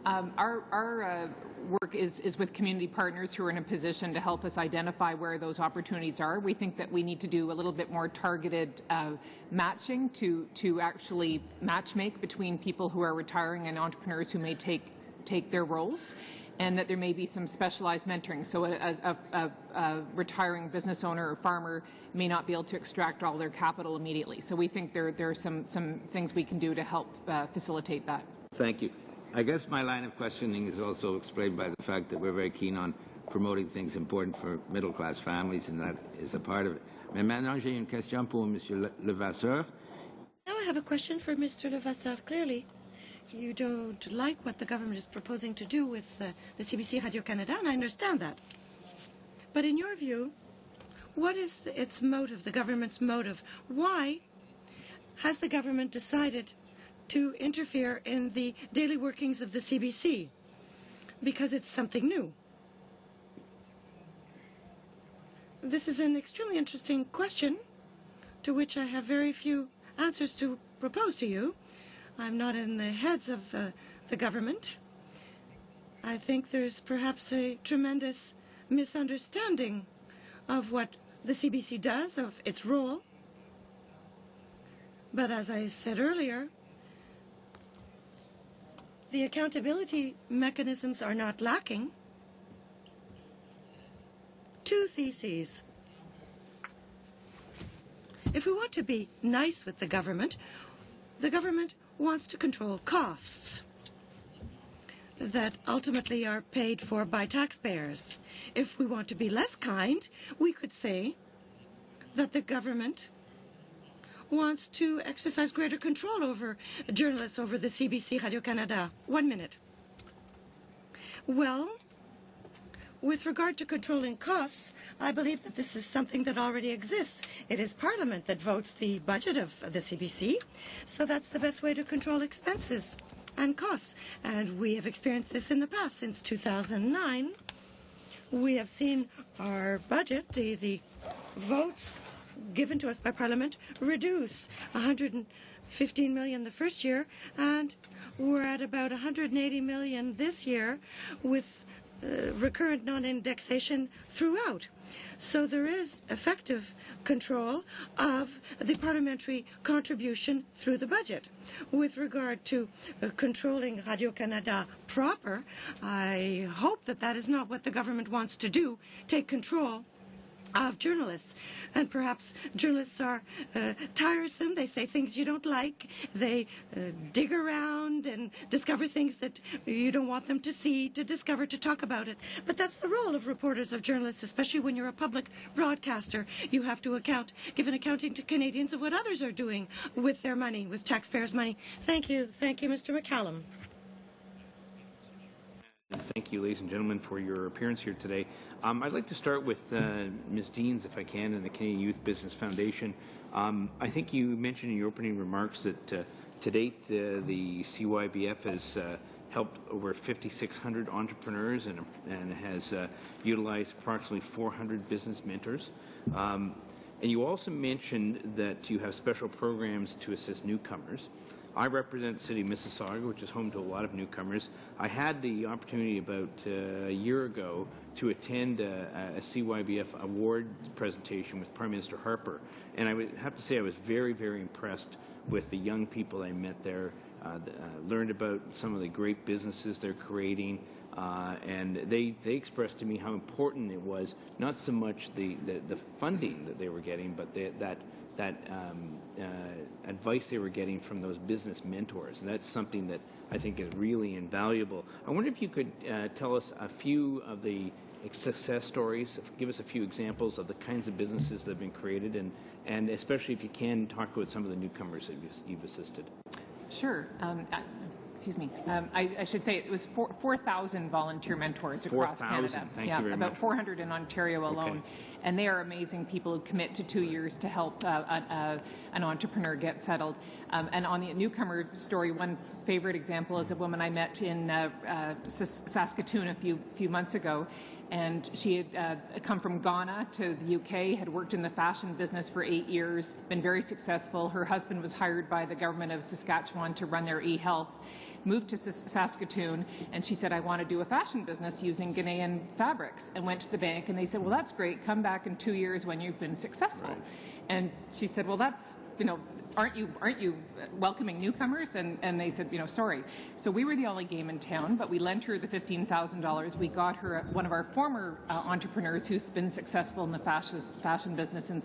Speaker 13: Our work is with community partners who are in a position to help us identify where those opportunities are. We think that we need to do a little bit more targeted matching to actually matchmake between people who are retiring and entrepreneurs who may take their roles, and that there may be some specialized mentoring. So a retiring business owner or farmer may not be able to extract all their capital immediately. So we think there are some things we can do to help facilitate that.
Speaker 19: Thank you. I guess my line of questioning is also explained by the fact that we're very keen on promoting things important for middle-class families, and that is a part of it. Mais maintenant, j'ai une question pour Monsieur Levasseur.
Speaker 3: Now I have a question for Mr. Levasseur. Clearly, you don't like what the government is proposing to do with the CBC Radio-Canada, and I understand that. But in your view, what is its motive, the government's motive? Why has the government decided to interfere in the daily workings of the CBC? Because it's something new. This is an extremely interesting question to which I have very few answers to propose to you. I'm not in the heads of the government. I think there's perhaps a tremendous misunderstanding of what the CBC does, of its role. But as I said earlier, the accountability mechanisms are not lacking. Two theses. If we want to be nice with the government wants to control costs that ultimately are paid for by taxpayers. If we want to be less kind, we could say that the government wants to exercise greater control over journalists, over the CBC Radio-Canada. 1 minute. Well, with regard to controlling costs, I believe that this is something that already exists. It is Parliament that votes the budget of the CBC, so that's the best way to control expenses and costs. And we have experienced this in the past. Since 2009, we have seen our budget, the votes given to us by Parliament, reduce 115 million the first year, and we're at about 180 million this year with recurrent non-indexation throughout. So there is effective control of the parliamentary contribution through the budget. With regard to controlling Radio-Canada proper, I hope that that is not what the government wants to do, take control of journalists. And perhaps journalists are tiresome. They say things you don't like. They dig around and discover things that you don't want them to see, to discover, to talk about it. But that's the role of reporters, of journalists, especially when you're a public broadcaster. You have to give an accounting to Canadians of what others are doing with their money, with taxpayers' money. Thank you. Thank you, Mr. McCallum.
Speaker 20: Thank you, ladies and gentlemen, for your appearance here today. I'd like to start with Ms. Deans, if I can, and the Canadian Youth Business Foundation. I think you mentioned in your opening remarks that to date the CYBF has helped over 5,600 entrepreneurs and has utilized approximately 400 business mentors. And you also mentioned that you have special programs to assist newcomers. I represent the city of Mississauga, which is home to a lot of newcomers. I had the opportunity about a year ago to attend a CYBF award presentation with Prime Minister Harper, and I would have to say I was very, very impressed with the young people I met there, learned about some of the great businesses they're creating, and they expressed to me how important it was, not so much the funding that they were getting, but that advice they were getting from those business mentors. And that's something that I think is really invaluable. I wonder if you could tell us a few of the success stories? Give us a few examples of the kinds of businesses that have been created, and especially if you can, talk about some of the newcomers that you've assisted.
Speaker 13: Sure. Excuse me. I should say it was 4,000 volunteer mentors across
Speaker 20: 4,000.
Speaker 13: Canada.
Speaker 20: Thank you very
Speaker 13: about
Speaker 20: much.
Speaker 13: 400 in Ontario alone.
Speaker 20: Okay.
Speaker 13: And they are amazing people who commit to 2 years to help an entrepreneur get settled. And on the newcomer story, one favorite example is a woman I met in Saskatoon a few months ago. And she had come from Ghana to the UK, had worked in the fashion business for 8 years, been very successful. Her husband was hired by the government of Saskatchewan to run their e-health, moved to Saskatoon, and she said, I want to do a fashion business using Ghanaian fabrics, and went to the bank, and they said, well, that's great. Come back in 2 years when you've been successful. Right. And she said, well, that's, aren't you welcoming newcomers? And they said, sorry. So we were the only game in town, but we lent her the $15,000. We got her one of our former entrepreneurs who's been successful in the fashion business in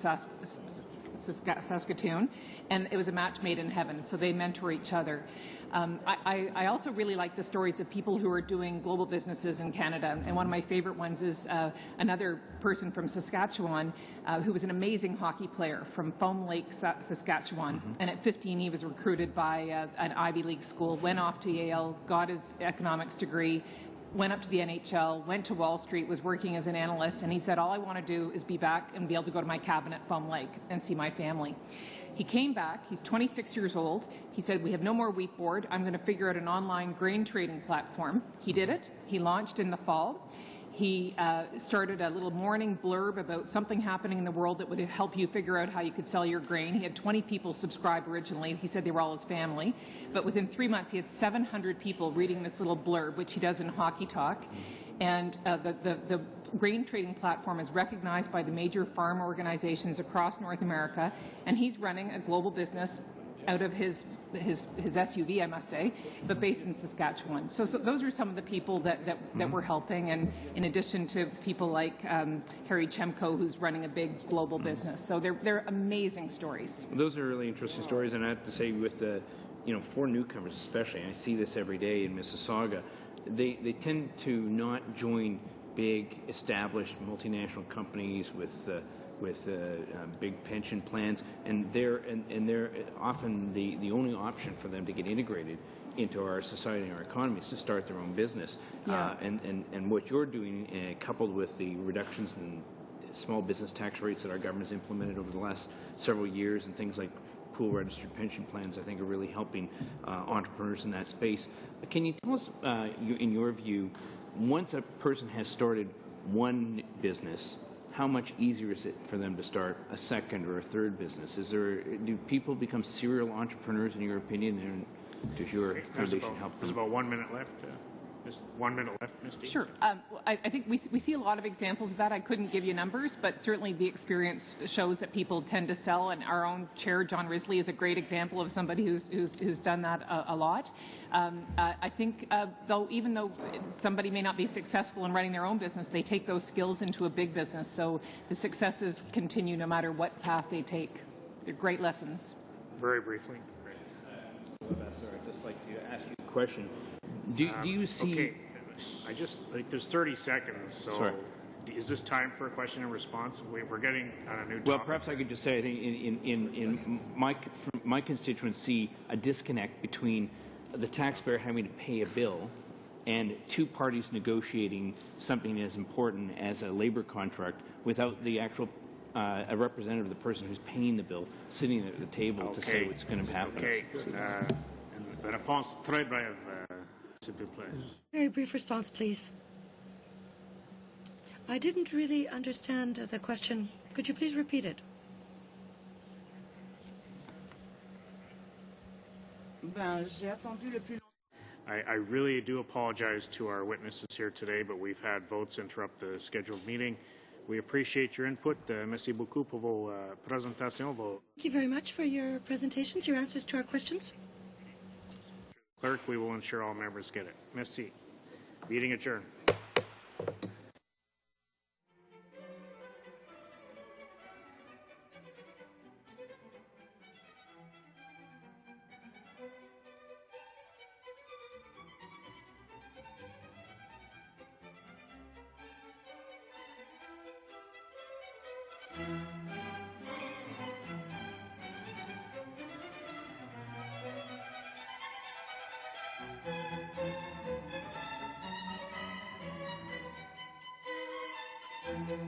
Speaker 13: Saskatoon, and it was a match made in heaven. So they mentor each other. I also really like the stories of people who are doing global businesses in Canada, and one of my favorite ones is another person from Saskatchewan who was an amazing hockey player from Foam Lake, Saskatchewan, and at 15 he was recruited by an Ivy League school, went off to Yale, got his economics degree, went up to the NHL, went to Wall Street, was working as an analyst, and he said, all I want to do is be back and be able to go to my cabin at Foam Lake and see my family. He came back, he's 26 years old, he said, we have no more wheat board, I'm going to figure out an online grain trading platform. He did it, he launched in the fall. He started a little morning blurb about something happening in the world that would help you figure out how you could sell your grain. He had 20 people subscribe originally. He said they were all his family. But within 3 months, he had 700 people reading this little blurb, which he does in Hockey Talk. And the grain trading platform is recognized by the major farm organizations across North America. And he's running a global business out of his SUV, I must say, but based in Saskatchewan. So those are some of the people that we're helping, and in addition to people like Harry Chemko, who's running a big global business. So they're amazing stories.
Speaker 20: Those are really interesting stories, and I have to say with the, for newcomers especially, and I see this every day in Mississauga, they tend to not join big established multinational companies with big pension plans, and they're often the only option for them to get integrated into our society and our economy is to start their own business.
Speaker 13: Yeah.
Speaker 20: And what you're doing, coupled with the reductions in small business tax rates that our government has implemented over the last several years, and things like pool registered pension plans, I think are really helping entrepreneurs in that space. Can you tell us, in your view, once a person has started one business, how much easier is it for them to start a second or a third business? Do people become serial entrepreneurs in your opinion, and does your foundation help them?
Speaker 1: There's about 1 minute left. Just 1 minute left, Misty.
Speaker 13: Sure. I think we see a lot of examples of that. I couldn't give you numbers, but certainly the experience shows that people tend to sell, and our own chair, John Risley, is a great example of somebody who's done that a lot. I think, even though somebody may not be successful in running their own business, they take those skills into a big business, so the successes continue no matter what path they take. They're great lessons.
Speaker 1: Very briefly.
Speaker 20: Professor, I'd just like to ask you a question. Do you see...
Speaker 1: Okay, I just, there's 30 seconds, so
Speaker 20: Sorry.
Speaker 1: Is this time for a question and response? We're getting on a new topic.
Speaker 20: Well, perhaps I could just say, I think in my constituency, a disconnect between the taxpayer having to pay a bill and two parties negotiating something as important as a labor contract without the actual a representative of the person who's paying the bill sitting at the table to say what's going to happen.
Speaker 1: Okay. Une réponse très brève, s'il vous plaît.
Speaker 3: Very brief response, please. I didn't really understand the question. Could you please repeat it?
Speaker 1: I really do apologize to our witnesses here today, but we've had votes interrupt the scheduled meeting. We appreciate your input. Merci beaucoup pour vos présentations.
Speaker 3: Thank you very much for your presentations, your answers to our questions.
Speaker 1: Clerk, we will ensure all members get it. Merci. Meeting adjourned.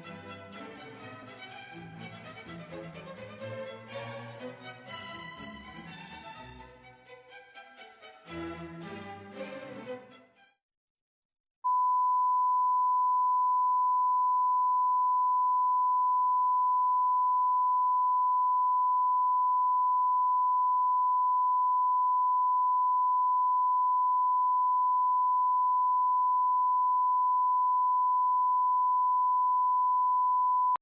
Speaker 3: you.